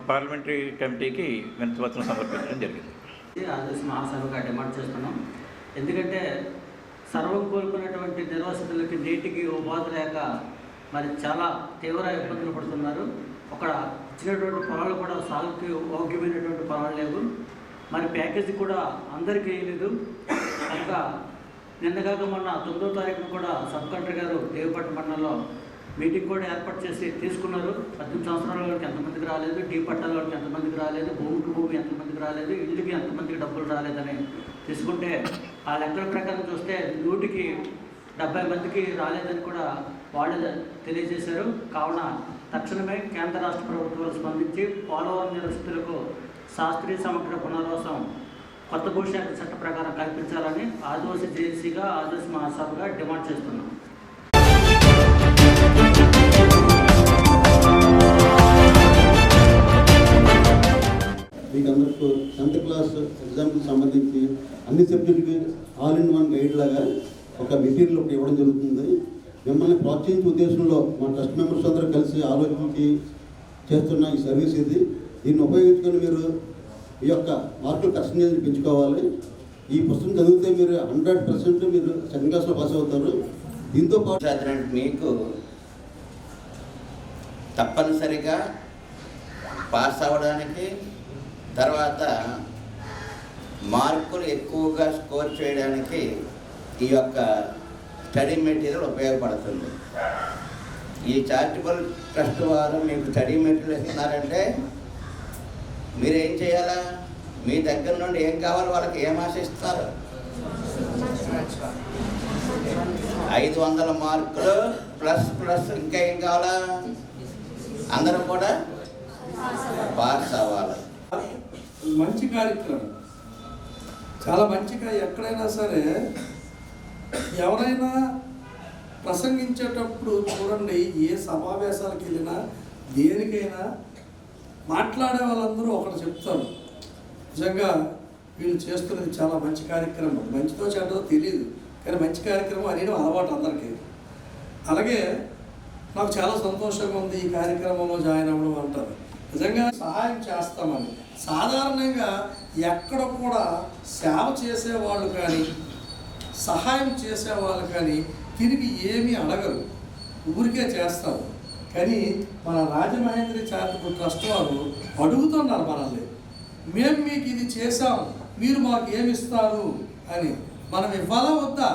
పార్లమెంటరీ కమిటీకి వినతిపత్రం సమర్పించడం జరిగింది. ఆదేశం మహాసభగా డిమాండ్ చేస్తున్నాం. ఎందుకంటే సర్వం కోల్పోయినటువంటి నిర్వాసితులకి నీటికి ఉపాధి లేక మరి చాలా తీవ్ర ఇబ్బందులు పడుతున్నారు. అక్కడ ఇచ్చినటువంటి పొలాలు కూడా సాగుకి యోగ్యమైనటువంటి పొలాలు లేవు. మరి ప్యాకేజీ కూడా అందరికీ వేయలేదు. కనుక నిన్నగాక మొన్న 9వ తారీఖున కూడా సబ్ కలెక్టర్ గారు దేవపట్నం మండలంలో మీటింగ్ కూడా ఏర్పాటు చేసి తీసుకున్నారు. 18 సంవత్సరాల వాళ్ళకి ఎంతమందికి రాలేదు, డీ పట్టాల వాళ్ళకి ఎంతమందికి రాలేదు, భూమికి భూమి ఎంతమందికి రాలేదు, ఇళ్ళకి ఎంతమందికి డబ్బులు రాలేదని తీసుకుంటే ఆ లెక్కల ప్రకారం చూస్తే 100కి 70 మందికి రాలేదని కూడా వాళ్ళు తెలియజేశారు. కావున తక్షణమే కేంద్ర రాష్ట్ర ప్రభుత్వాలు స్పందించి పోలవరం నిర్వాసితులకు శాస్త్రీయ సమగ్ర పునర్వాసం కొత్త భూసేకరణ చట్ట ప్రకారం కల్పించాలని ఆదివాసీ జేఏసీగా ఆదివాసీ మహాసభగా డిమాండ్ చేస్తున్నాం. మీకు అందరికీ 10th క్లాస్ ఎగ్జామ్కి సంబంధించి అన్ని సబ్జెక్టుకి all-in-one గైడ్ లాగా ఒక మెటీరియల్ ఒకటి ఇవ్వడం జరుగుతుంది. మిమ్మల్ని ప్రోత్సహించే ఉద్దేశంలో మా ట్రస్ట్ మెంబర్స్ అందరూ కలిసి ఆలోచించి చేస్తున్న ఈ సర్వీస్ ఇది. దీన్ని ఉపయోగించుకొని మీరు ఈ యొక్క మార్కుల పర్సంటేజ్ పెంచుకోవాలి. ఈ పుస్తకం చదివితే మీరు 100% మీరు 2nd క్లాస్లో పాస్ అవుతారు. దీంతో పాటు మీకు తప్పనిసరిగా పాస్ అవ్వడానికి, తర్వాత మార్కులు ఎక్కువగా స్కోర్ చేయడానికి ఈ యొక్క స్టడీ మెటీరియల్ ఉపయోగపడుతుంది. ఈ చారిటబుల్ ట్రస్ట్ వారు మీకు స్టడీ మెటీరియల్ ఇస్తున్నారంటే మీరేం చేయాలా? మీ దగ్గర నుండి ఏం కావాలి, వాళ్ళకి ఏం ఆశిస్తారు? 500 మార్కులు ప్లస్ ఇంకా ఏం కావాలా? అందరూ కూడా పాస్ అవ్వాలి. మంచి కార్యక్రమం, చాలా మంచిగా. ఎక్కడైనా సరే ఎవరైనా ప్రసంగించేటప్పుడు చూడండి, ఏ సమావేశాలకు వెళ్ళినా దేనికైనా మాట్లాడే వాళ్ళందరూ ఒకటి చెప్తారు, నిజంగా వీళ్ళు చేస్తున్నది చాలా మంచి కార్యక్రమం. మంచితో చెడ్డదో తెలియదు, కానీ మంచి కార్యక్రమం అనేది అలవాటు అందరికీ. అలాగే నాకు చాలా సంతోషంగా ఉంది ఈ కార్యక్రమంలో జాయిన్ అవ్వడం అంటారు. నిజంగా సహాయం చేస్తామని సాధారణంగా ఎక్కడ కూడా సేవ చేసేవాళ్ళు కానీ సహాయం చేసేవాళ్ళు కానీ తిరిగి ఏమీ అడగరు, ఊరికే చేస్తారు. కానీ మన రాజమహేంద్రి చారిటబుల్ ట్రస్ట్ వారు అడుగుతున్నారు మనల్ని, మేము మీకు ఇది చేసాం, మీరు మాకు ఏమి ఇస్తారు అని. మనం ఇవ్వాలా వద్దా?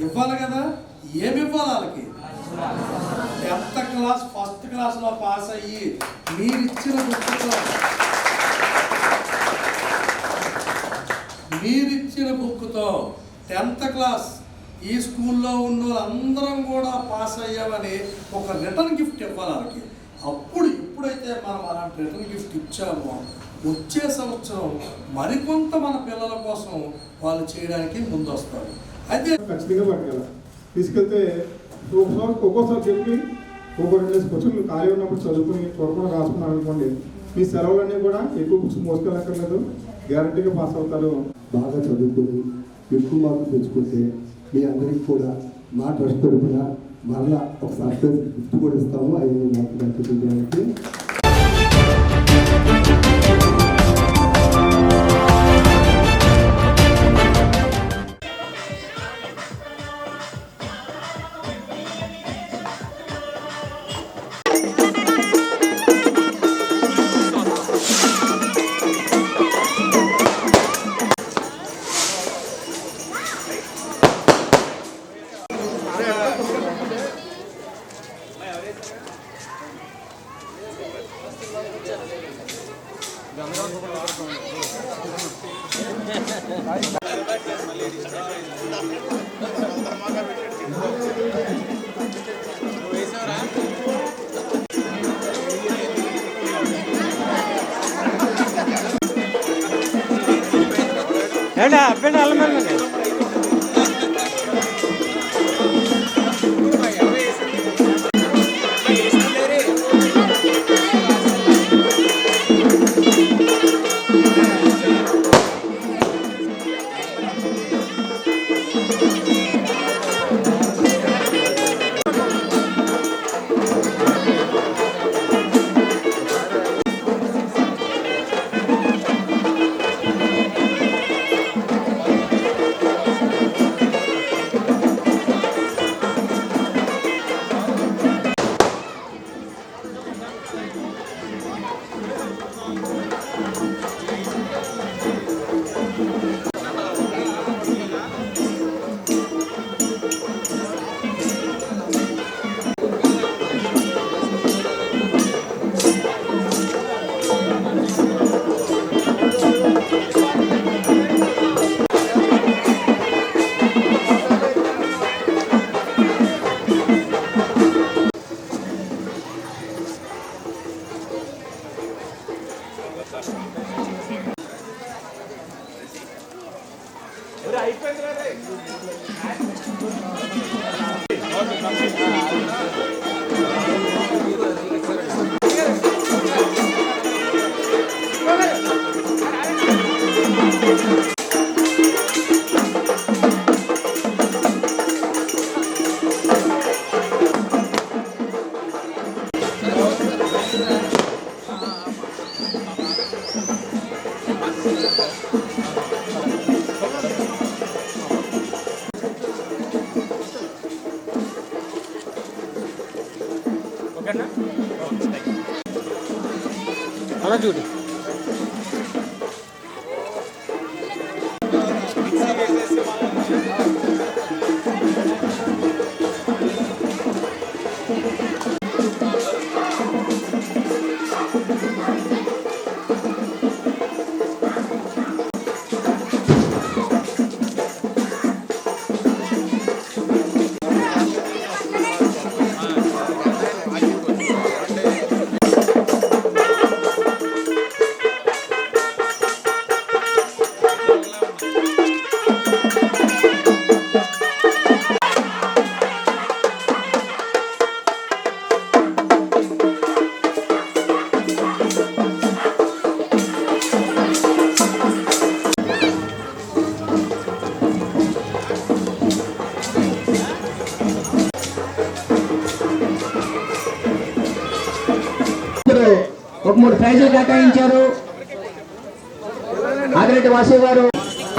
ఇవ్వాలి కదా. ఏమి ఇవ్వాలి వాళ్ళకి? 10th క్లాస్ ఫస్ట్ క్లాస్లో పాస్ అయ్యి మీరిచ్చిన బుక్తో 10th క్లాస్ ఈ స్కూల్లో ఉన్న అందరం కూడా పాస్ అయ్యామని ఒక రిటర్న్ గిఫ్ట్ ఇవ్వాలి వాళ్ళకి. అప్పుడు ఎప్పుడైతే మనం అలాంటి రిటర్న్ గిఫ్ట్ ఇచ్చామో వచ్చే సంవత్సరం మరికొంత మన పిల్లల కోసం వాళ్ళు చేయడానికి ముందు వస్తారు. అయితే ఖచ్చితంగా పట్టుకెళ్ళాలి. తీసుకెళ్తే ఒక్కోసారి చెప్పి ఒక్కో 2 డేస్ క్వశ్చన్లు ఖాళీ ఉన్నప్పుడు చదువుకుని త్వరగా రాసుకున్నాను అనుకోండి, మీ సెలవులన్నీ కూడా ఎక్కువ బుక్స్ మోసుకెళ్ళక్కర్లేదు, గ్యారంటీగా పాస్ అవుతారు. బాగా చదువుకుని ఎక్కువ మార్కులు తెచ్చుకుంటే మీ అందరికీ కూడా మా ట్రస్ట్ తరఫున మరలా ఒక సర్ప్రైజ్ గిఫ్ట్ కూడా ఇస్తాము. 500 మార్కులు అందించడానికి. అలా చూడు. ప్రైజులు కేటాయించారు ఆదిరెడ్డి వాసు గారు.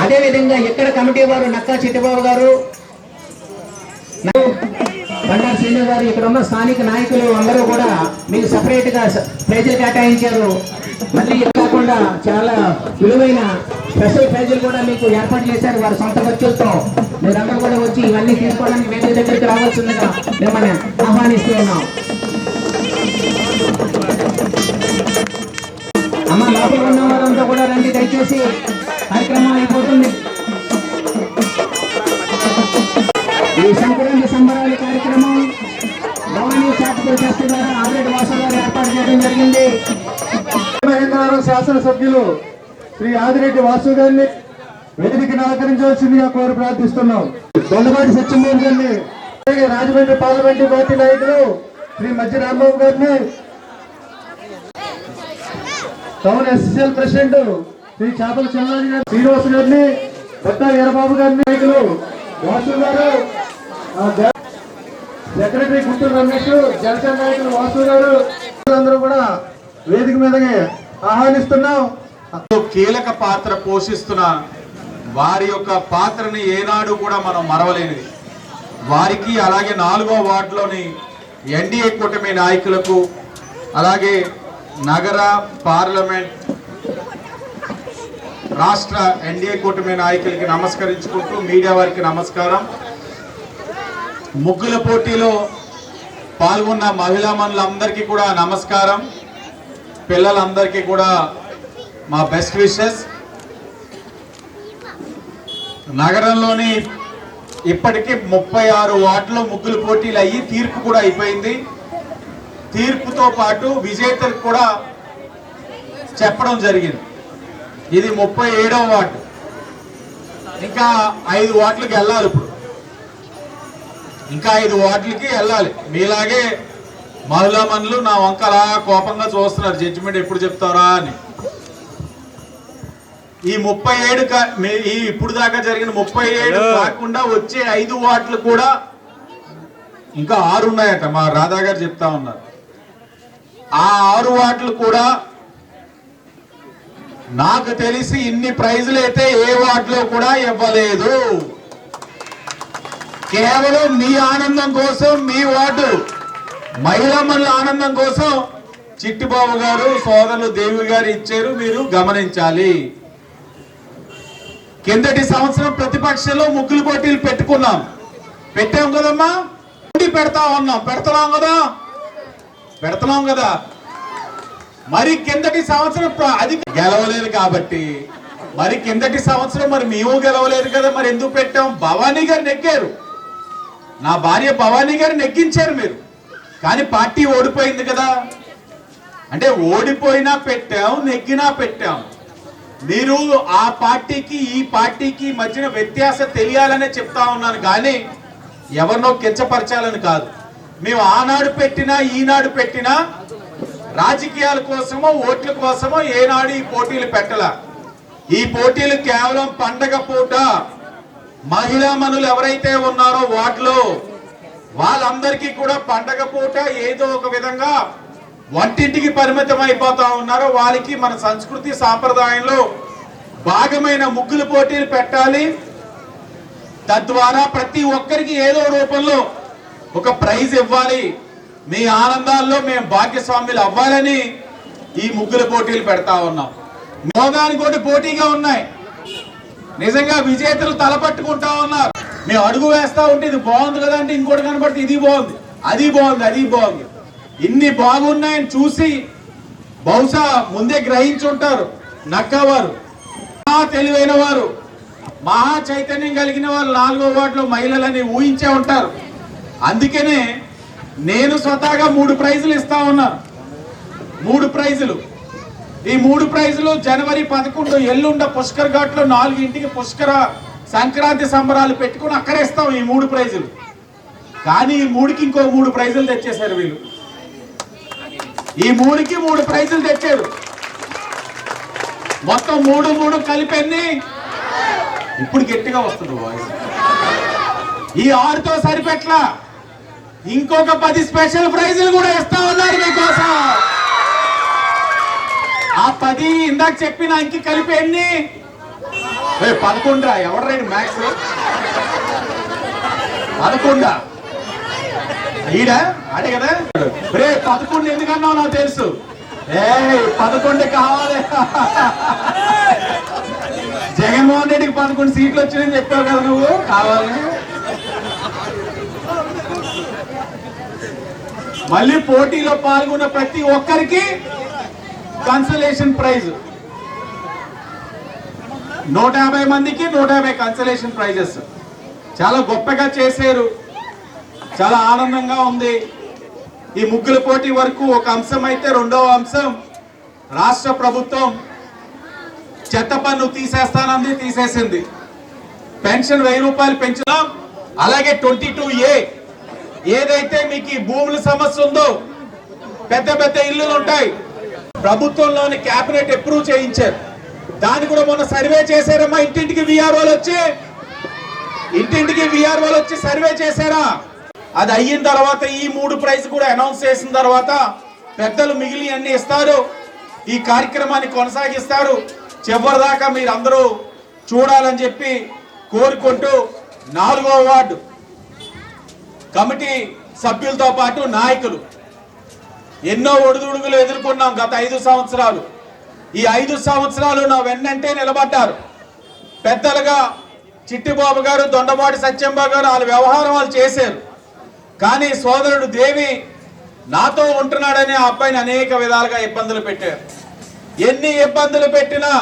అదేవిధంగా ఇక్కడ కమిటీ వారు నక్కా చిట్టిబాబు గారు, బండారు శ్రీను గారు, ఇక్కడ ఉన్న స్థానిక నాయకులు అందరూ కూడా మీకు సపరేట్ గా ప్రైజులు కేటాయించారు. మళ్ళీ కాకుండా చాలా విలువైన స్పెషల్ ప్రైజులు కూడా మీకు ఏర్పాటు చేశారు వారి సొంత ఖర్చులతో. మీరందరూ కూడా వచ్చి ఇవన్నీ తీసుకోవడానికి వేదిక దగ్గరికి రావాల్సిందిగా మిమ్మల్ని ఆహ్వానిస్తూ ఉన్నాం. అమ్మ లోపల ఉన్న వారంతా కూడా రండి, దయచేసి కార్యక్రమం అయిపోతుంది. ఈ సంక్రాంతి సంబరాల కార్యక్రమం భవానీ చాటుపూర్ ట్రస్ట్ ద్వారా ఆదిరెడ్డి వాసు గారు ఏర్పాటు చేయడం జరిగింది. మహేంద్రవరం శాసనసభ్యులు శ్రీ ఆదిరెడ్డి వాసు గారిని వేదికను అలంకరించవలసిందిగా కోరి ప్రార్థిస్తున్నాం. దొండపాటి సత్యమోహన్ గారిని, రాజమండ్రి పార్లమెంటరీ పార్టీ నాయకులు శ్రీ మధ్య రాంబాబు గారిని, టౌన్ ఎస్ఎస్ఎల్ ప్రెసిడెంట్ శ్రీ చేపల చిన్నారి గారు, శ్రీనివాస్ గారిని, బొత్తా వీరబాబు గారిని, నాయకులు వాసు గారు, సెక్రటరీ గుంటూరు రమేష్, జనసేన నాయకులు వాసు గారు అందరూ కూడా వేదిక మీదకి ఆహ్వానిస్తున్నాం. కీలక పాత్ర పోషిస్తున్న వారి యొక్క పాత్రని ఏనాడు కూడా మనం మరవలేనిది. వారికి అలాగే 4వ వార్డులోని ఎన్డీఏ కూటమి నాయకులకు, అలాగే నగర పార్లమెంట్ రాష్ట్ర ఎన్డీఏ కూటమి నాయకులకి నమస్కరించుకుంటూ మీడియా వారికి నమస్కారం. ముగ్గుల పోటీలో పాల్గొన్న మహిళా మనులందరికీ కూడా నమస్కారం. పిల్లలందరికీ కూడా మా బెస్ట్ విషెస్. నగరంలోని ఇప్పటికీ 36 వార్డులో ముగ్గుల పోటీలు అయ్యి తీర్పు కూడా అయిపోయింది. తీర్పుతో పాటు విజేతలకు కూడా చెప్పడం జరిగింది. ఇది 37వ వార్డు. ఇంకా 5 వార్డులకు వెళ్ళాలి. ఇప్పుడు ఇంకా 5 వార్డులకి వెళ్ళాలి. మీలాగే మహిళా మనులు నా వంకలా కోపంగా చూస్తున్నారు, జడ్జిమెంట్ ఎప్పుడు చెప్తారా అని. ఈ 37 ఇప్పుడు దాకా జరిగిన 37 కాకుండా వచ్చే 5 వార్డులు కూడా ఇంకా 6 ఉన్నాయట, మా రాధా గారు చెప్తా ఉన్నారు. ఆ 6 వార్డులు కూడా నాకు తెలిసి ఇన్ని ప్రైజులు అయితే ఏ వార్డులో కూడా ఇవ్వలేదు. కేవలం మీ ఆనందం కోసం, మీ వార్డు మహిళా మనుల ఆనందం కోసం చిట్టిబాబు గారు, సోదరులు దేవి గారు ఇచ్చారు. మీరు గమనించాలి. కిందటి సంవత్సరం ప్రతిపక్షంలో ముగ్గులు పోటీలు పెట్టాం కదమ్మా, పెడుతున్నాం కదా. మరి కిందటి సంవత్సరం అది గెలవలేదు కాబట్టి, మరి కిందటి సంవత్సరం మరి మేము గెలవలేదు కదా, మరి ఎందుకు పెట్టాం? భవానీ గారు నెగ్గారు, నా భార్య భవానీ గారు నెగ్గించారు మీరు. కానీ పార్టీ ఓడిపోయింది కదా. అంటే ఓడిపోయినా పెట్టాం, నెగ్గినా పెట్టాం. మీరు ఆ పార్టీకి ఈ పార్టీకి మధ్యన వ్యత్యాసం తెలియాలనే చెప్తా ఉన్నాను, కానీ ఎవరినో కించపరచాలని కాదు. మేము ఆనాడు పెట్టినా ఈనాడు పెట్టినా రాజకీయాల కోసమో ఓట్ల కోసమో ఏనాడు ఈ పోటీలు పెట్టలా. ఈ పోటీలు కేవలం పండగ పూట మహిళా మనులు ఎవరైతే ఉన్నారో వాటిలో వాళ్ళందరికీ కూడా పండగ పూట ఏదో ఒక విధంగా వంటింటికి పరిమితం అయిపోతా ఉన్నారో వాళ్ళకి మన సంస్కృతి సాంప్రదాయంలో భాగమైన ముగ్గుల పోటీలు పెట్టాలి. తద్వారా ప్రతి ఒక్కరికి ఏదో రూపంలో ఒక ప్రైజ్ ఇవ్వాలి. మీ ఆనందాల్లో మేము భాగ్యస్వాములు అవ్వాలని ఈ ముగ్గుల పోటీలు పెడతా ఉన్నాం. మోగానికి ఒకటి పోటీగా ఉన్నాయి. నిజంగా విజేతలు తలపట్టుకుంటా ఉన్నారు. మేము అడుగు వేస్తా ఉంటే ఇది బాగుంది కదా అంటే ఇంకోటి కనబడితే ఇది బాగుంది, అది బాగుంది. ఇన్ని బాగున్నాయని చూసి బహుశా ముందే గ్రహించుంటారు నక్కవారు, మహా తెలివైన వారు, మహా చైతన్యం కలిగిన వారు 4వ వార్డులో మహిళలని ఊహించే ఉంటారు. అందుకనే నేను స్వతహాగా 3 ప్రైజులు ఇస్తా ఉన్నాను. 3 ప్రైజులు. ఈ 3 ప్రైజులు జనవరి 11 ఎల్లుండ పుష్కర్ ఘాట్లో 4ంటికి పుష్కర సంక్రాంతి సంబరాలు పెట్టుకుని అక్కడే ఇస్తాం ఈ 3 ప్రైజులు. కానీ ఈ 3కి ఇంకో 3 ప్రైజులు తెచ్చేశారు వీళ్ళు. ఈ 3కి 3 ప్రైజులు తెచ్చారు. మొత్తం 3 కలిపి ఇప్పుడు గట్టిగా వస్తుంది వాయిస్. ఈ 6తో సరిపెట్లా, ఇంకొక 10 స్పెషల్ ప్రైజులు కూడా ఇస్తా ఉన్నారు మీకోసం. ఆ 10 ఇందాక చెప్పిన అంకి కలిపి ఎన్ని? 11 ఎవరు మ్యాథ్స్ 11 ఈడ ఆడే కదా. రే 11 ఎందుకన్నావు నాకు తెలుసు. 11 కావాలి. జగన్మోహన్ రెడ్డికి 11 సీట్లు వచ్చినాయని చెప్పావు కదా నువ్వు. కావాలి. మళ్ళీ పోటీలో పాల్గొన్న ప్రతి ఒక్కరికి కన్సలేషన్ ప్రైజ్ 150 మందికి 150 కన్సలేషన్ ప్రైజెస్. చాలా గొప్పగా చేశారు. చాలా ఆనందంగా ఉంది. ఈ ముగ్గుల పోటీ వరకు ఒక అంశం అయితే, రెండవ అంశం రాష్ట్ర ప్రభుత్వం చెత్త పన్ను తీసేస్తానంది, తీసేసింది. పెన్షన్ 1000 రూపాయలు పెంచుదాం. అలాగే 22A ఏదైతే మీకు ఈ భూముల సమస్య ఉందో, పెద్ద పెద్ద ఇల్లులు ఉంటాయి, ప్రభుత్వంలోని క్యాబినెట్ అప్రూవ్ చేయించారు. దాన్ని కూడా మొన్న సర్వే చేశారమ్మా. ఇంటింటికి విఆర్ఓలు వచ్చి సర్వే చేశారా? అది అయిన తర్వాత ఈ 3 ప్రైజ్ కూడా అనౌన్స్ చేసిన తర్వాత పెద్దలు మిగిలి అన్ని ఇస్తారు. ఈ కార్యక్రమాన్ని కొనసాగిస్తారు. చివరిదాకా మీరు అందరూ చూడాలని చెప్పి కోరుకుంటూ 4వ వార్డు కమిటీ సభ్యులతో పాటు నాయకులు ఎన్నో ఒడిదుడుగులు ఎదుర్కొన్నాం గత 5 సంవత్సరాలు. ఈ 5 సంవత్సరాలు నా వెన్నంటే నిలబడ్డారు. పెద్దలుగా చిట్టిబాబు గారు, దొండపాటి సత్యంబాబు గారు వాళ్ళ వ్యవహారం వాళ్ళు చేశారు. కానీ సోదరుడు దేవి నాతో ఉంటున్నాడని ఆ అబ్బాయిని అనేక విధాలుగా ఇబ్బందులు పెట్టారు. ఎన్ని ఇబ్బందులు పెట్టినా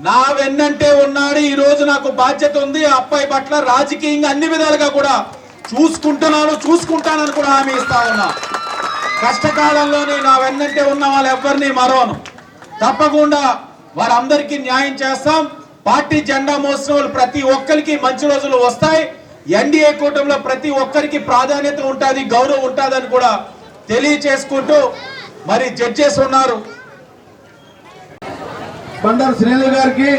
నా వెన్నంటే ఉన్నాడు. ఈ రోజు నాకు బాధ్యత ఉంది. ఆ అబ్బాయి పట్ల రాజకీయంగా అన్ని విధాలుగా కూడా చూసుకుంటానని కూడా హామీ ఇస్తా ఉన్నా. కష్టకాలంలోనే నా వెన్నంటే ఉన్న వాళ్ళు ఎవరిని మరోను. తప్పకుండా వారందరికీ న్యాయం చేస్తాం. పార్టీ జెండా మోసిన వాళ్ళు ప్రతి ఒక్కరికి మంచి రోజులు వస్తాయి. ఎన్డీఏ కూటమిలో ప్రతి ఒక్కరికి ప్రాధాన్యత ఉంటుంది, గౌరవం ఉంటుందని కూడా తెలియచేసుకుంటూ, మరి జడ్జెస్ ఉన్నారు బండారు శ్రీను గారికి,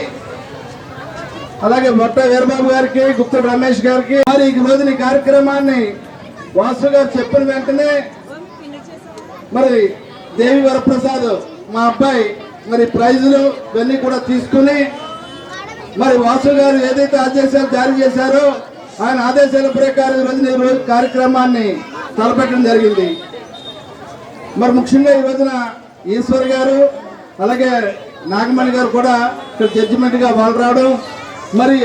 అలాగే మొట్ట వీరబాబు గారికి, గుప్త రమేష్ గారికి. మరి ఈ రోజున ఈ కార్యక్రమాన్ని వాసు గారు చెప్పిన వెంటనే మరి దేవి వరప్రసాద్ మా అబ్బాయి మరి ప్రైజులు ఇవన్నీ కూడా తీసుకుని మరి వాసు గారు ఏదైతే ఆదేశాలు జారీ చేశారో ఆయన ఆదేశాల ప్రకారం ఈ రోజు కార్యక్రమాన్ని తలపెట్టడం జరిగింది. మరి ముఖ్యంగా ఈ రోజున ఈశ్వర్ గారు అలాగే నాగమణి గారు కూడా ఇక్కడ జడ్జిమెంట్గా వాళ్ళు రావడం, మరి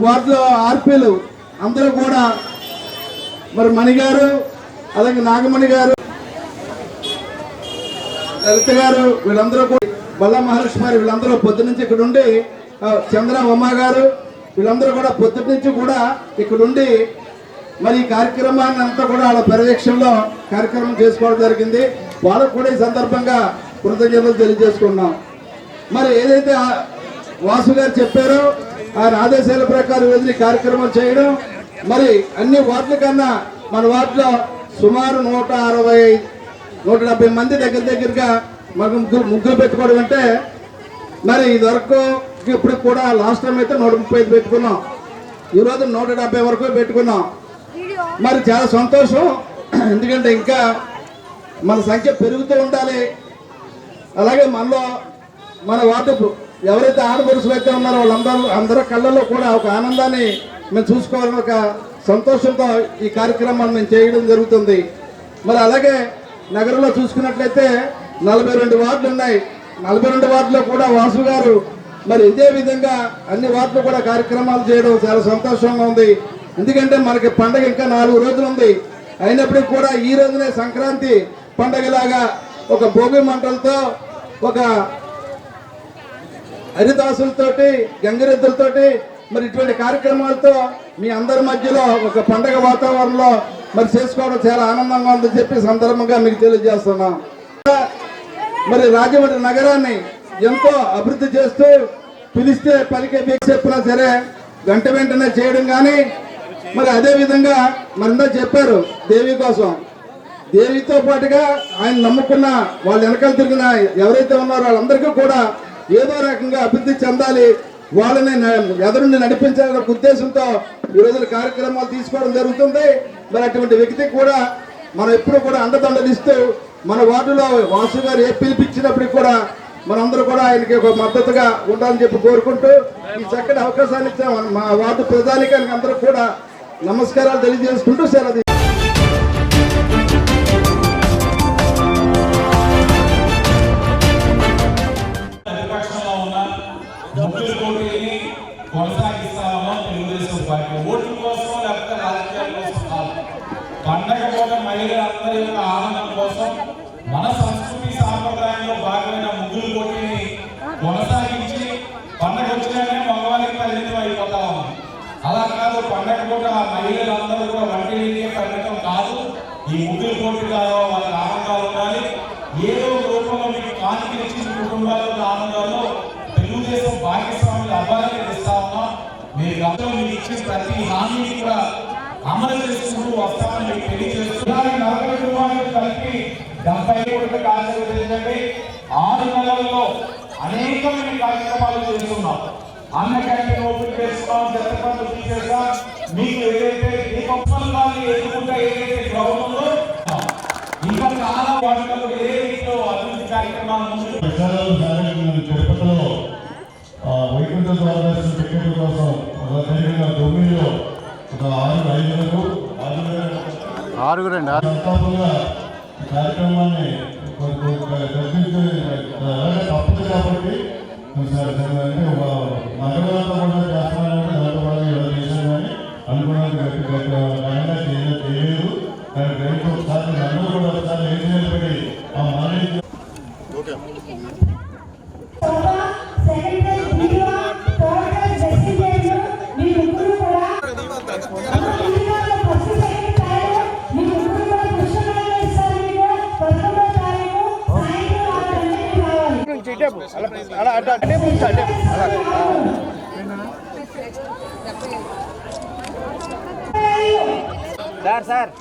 వార్డులో ఆర్పీలు అందరూ కూడా మరి మణి గారు అలాగే నాగమణి గారు, లలిత గారు వీళ్ళందరూ కూడా, బల్లా మహాలక్ష్మి గారు వీళ్ళందరూ పొద్దు నుంచి ఇక్కడ ఉండి, చంద్ర ఉమ్మ గారు వీళ్ళందరూ కూడా పొద్దుటి నుంచి కూడా ఇక్కడ ఉండి మరి ఈ కార్యక్రమాన్ని అంతా కూడా వాళ్ళ పర్యవేక్షణలో కార్యక్రమం చేసుకోవడం జరిగింది. వాళ్ళకు కూడా ఈ సందర్భంగా కృతజ్ఞతలు తెలియజేసుకున్నాం. మరి ఏదైతే వాసు గారు చెప్పారో ఆయన ఆదేశాల ప్రకారం ఈ కార్యక్రమం చేయడం, మరి అన్ని వార్డుల కన్నా మన వార్డులో సుమారు 160-170 మంది దగ్గరగా మనకు ముగ్గులు పెట్టుకోవడం అంటే, మరి ఇదివరకు ఇప్పుడు కూడా లాస్ట్ టైం అయితే 135 పెట్టుకున్నాం, ఈరోజు 170 వరకు పెట్టుకున్నాం. మరి చాలా సంతోషం. ఎందుకంటే ఇంకా మన సంఖ్య పెరుగుతూ ఉండాలి. అలాగే మనలో మన వార్డు ఎవరైతే ఆడపడుచులు అయితే ఉన్నారో అందరూ కళ్ళల్లో కూడా ఒక ఆనందాన్ని మేము చూసుకోవాలని ఒక సంతోషంతో ఈ కార్యక్రమాన్ని మేము చేయడం జరుగుతుంది. మరి అలాగే నగరంలో చూసుకున్నట్లయితే 42 వార్డులు ఉన్నాయి. 42 వార్డులో కూడా వాసు గారు మరి ఇదే విధంగా అన్ని వార్డులు కూడా కార్యక్రమాలు చేయడం చాలా సంతోషంగా ఉంది. ఎందుకంటే మనకి పండగ ఇంకా 4 రోజులు ఉంది. అయినప్పటికీ కూడా ఈ రోజునే సంక్రాంతి పండగలాగా ఒక భోగి మంటలతో, ఒక హరిదాసులతోటి, గంగిరెద్దులతోటి మరి ఇటువంటి కార్యక్రమాలతో మీ అందరి మధ్యలో ఒక పండగ వాతావరణంలో మరి చేసుకోవడం చాలా ఆనందంగా ఉందని చెప్పి సందర్భంగా మీకు తెలియజేస్తున్నాం. మరి రాజమండ్రి నగరాన్ని ఎంతో అభివృద్ధి చేస్తూ పిలిస్తే పలికే చెప్పినా సరే వెంటనే చేయడం, కానీ మరి అదే విధంగా మరింత చెప్పారు దేవి కోసం. దేవితో పాటుగా ఆయన నమ్ముకున్న వాళ్ళు వెనకాల తిరిగిన ఎవరైతే ఉన్నారో వాళ్ళందరికీ కూడా ఏదో రకంగా అభివృద్ధి చెందాలి, వాళ్ళని ఎదురుండి నడిపించాలనే ఉద్దేశంతో ఈ రోజున కార్యక్రమాలు తీసుకోవడం జరుగుతుంది. మరి అటువంటి వ్యక్తికి కూడా మనం ఎప్పుడు కూడా అండదండలు ఇస్తూ మన వార్డులో వాసు గారు ఏ పిలిపించినప్పటికి కూడా మనందరూ కూడా ఆయనకి ఒక మద్దతుగా ఉండాలని చెప్పి కోరుకుంటూ ఈ చక్కటి అవకాశాన్ని ఇచ్చే మా వార్డు ప్రజానికానికి అందరూ కూడా నమస్కారాలు తెలియజేసుకుంటూ సెలవు. ప్రతిపక్షంలో ఉన్న ముగ్గురు పోటీని కొనసాగిస్తామో తెలుగుదేశం పార్టీ ఓట్ల కోసం లేకపోతే రాజకీయాల కోసం కాదు. పండగ పూట మహిళలందరి యొక్క ఆనందం కోసం మన సంస్కృతి సాంప్రదాయంలో భాగమైన ముగ్గురు పోటీని కొనసాగించి పండగ వచ్చినానే మగవారికి పరిమితం అయిపోతా ఉంది. అలా కాదు, పండగ పూట మహిళలందరూ కూడా వంటికే పరిమితం కాదు. ఈ ముగ్గురు పోటీ ద్వారా వాళ్ళకి ఆనందాలు ఉండాలి. ఏదో ఒక రూపంలో మీకు కానుకలు ఇచ్చిన కుటుంబాలు ఆనందాల్లో తెలుగుదేశం భాగస్వాములు అవ్వాలని ఇస్తా ఉన్నాం. మీరు గతంలో మీకు ఇచ్చిన ప్రతి హామీని కూడా అమలు చేసుకుంటూ వస్తామని మీకు తెలియజేస్తున్నారు. 40 కుటుంబాలకు కలిపి 70 కోట్ల కార్యక్రమం 6 నెలల్లో అనేకమైన కార్యక్రమాలు చేస్తున్నాం. అన్న క్యాంటీన్ ఓపెన్ చేస్తున్నాం, చెత్త పనులు తీసేస్తాం. మీకు ఏదైతే దీపంపాలని ఎదుర్కొంటే ఏదైతే గ్రౌండ్ ఉందో ఇంకా చాలా వాటిలో ఏ రీతిలో అభివృద్ధి కార్యక్రమాలు తిరుపతిలో వైకుంఠ ద్వారదర్శన టికెట్ కోసం జరిగిన దొమ్మిదిలో ఒక 6 కార్యక్రమాన్ని తప్పదు కాబట్టి నగరంలో కూడా చేస్తానంటే దాంతో కూడా ఇలా చేశాను కానీ అనుకున్నది ఘనంగా చేయలేదు. దానికి ఒకసారి అందరూ కూడా ఒకసారి ఏం నిలబడి ఆ మనని సార్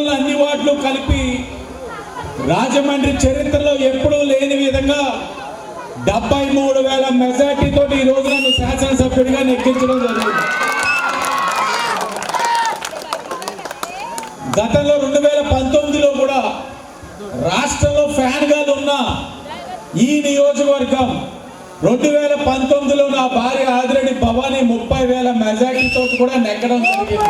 అన్ని వార్డులు కలిపి రాజమండ్రి చరిత్రలో ఎప్పుడూ లేని విధంగా 73,000 మెజార్టీతో ఈ రోజు నన్ను శాసనసభ్యుడిగా నెగ్గించడం జరిగింది. గతంలో 2019లో కూడా రాష్ట్రంలో ఫ్యాన్ గా ఉన్న ఈ నియోజకవర్గం 2019లో నా భార్య ఆదిరెడ్డి భవానీ 30,000 మెజార్టీతో కూడా నెగ్గడం జరిగింది.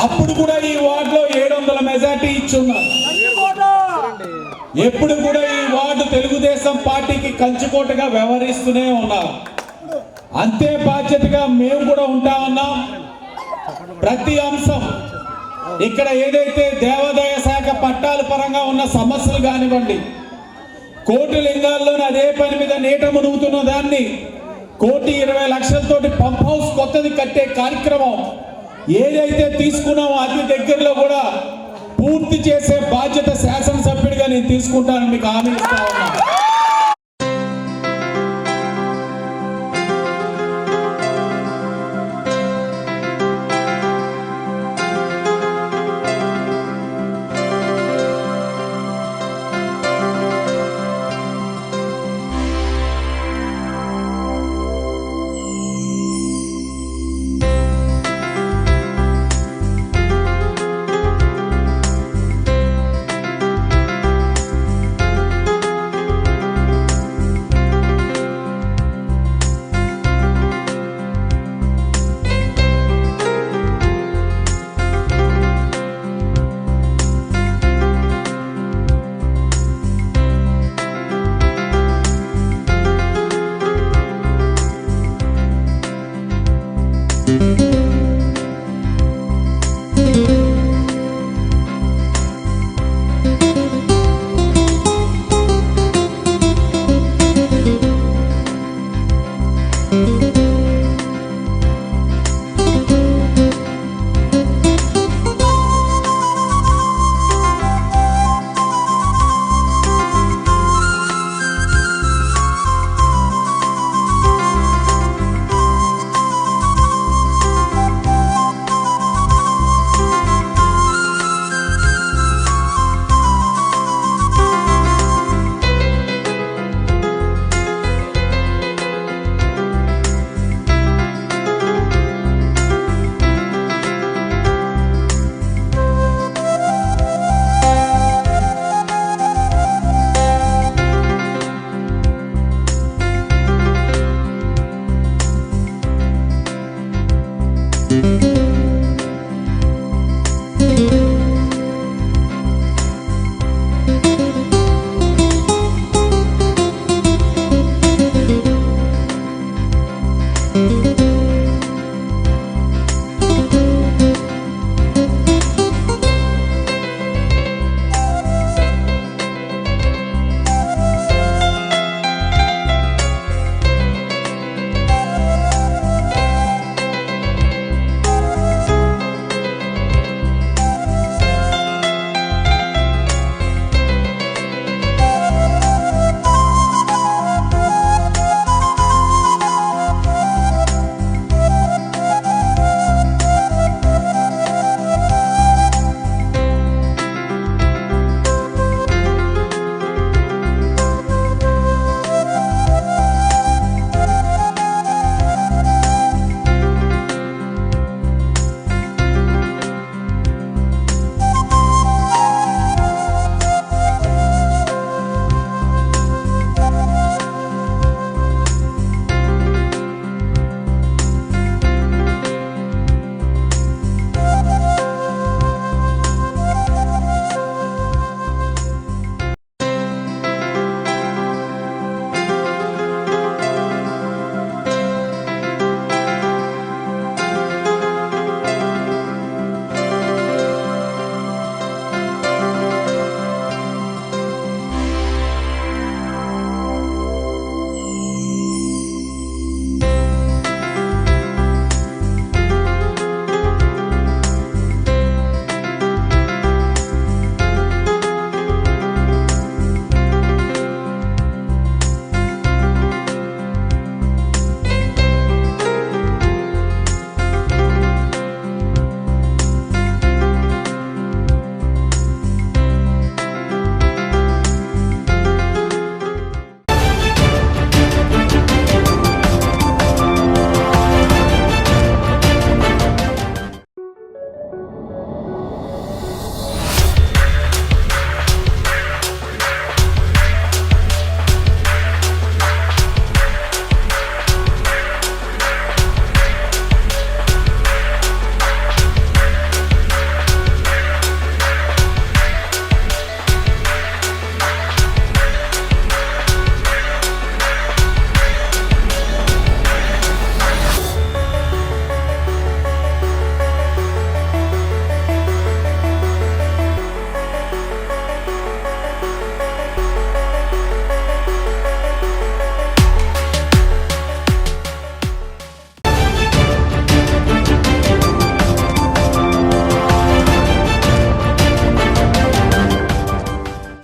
అప్పుడు కూడా ఈ వార్డులో 700 మెజార్టీ ఇచ్చున్నారు. ఎప్పుడు కూడా ఈ వార్డు తెలుగుదేశం పార్టీకి కంచుకోటగా వ్యవహరిస్తూనే ఉన్నారు. అంతే బాధ్యతగా మేము కూడా ఉంటా ఉన్నాం. ప్రతి అంశం ఇక్కడ ఏదైతే దేవాదాయ శాఖ పట్టాల పరంగా ఉన్న సమస్యలు కానివ్వండి, కోటి లింగాల్లోని అదే పని మీద నీట మునుగుతున్న దాన్ని 1,20,00,000తోటి పంప్ హౌస్ కొత్తది కట్టే కార్యక్రమం ఏదైతే తీసుకున్నామో అతి దగ్గరలో కూడా పూర్తి చేసే బాధ్యత శాసనసభ్యుడిగా నేను తీసుకుంటానని మీకు హామీ ఇస్తా ఉన్నా.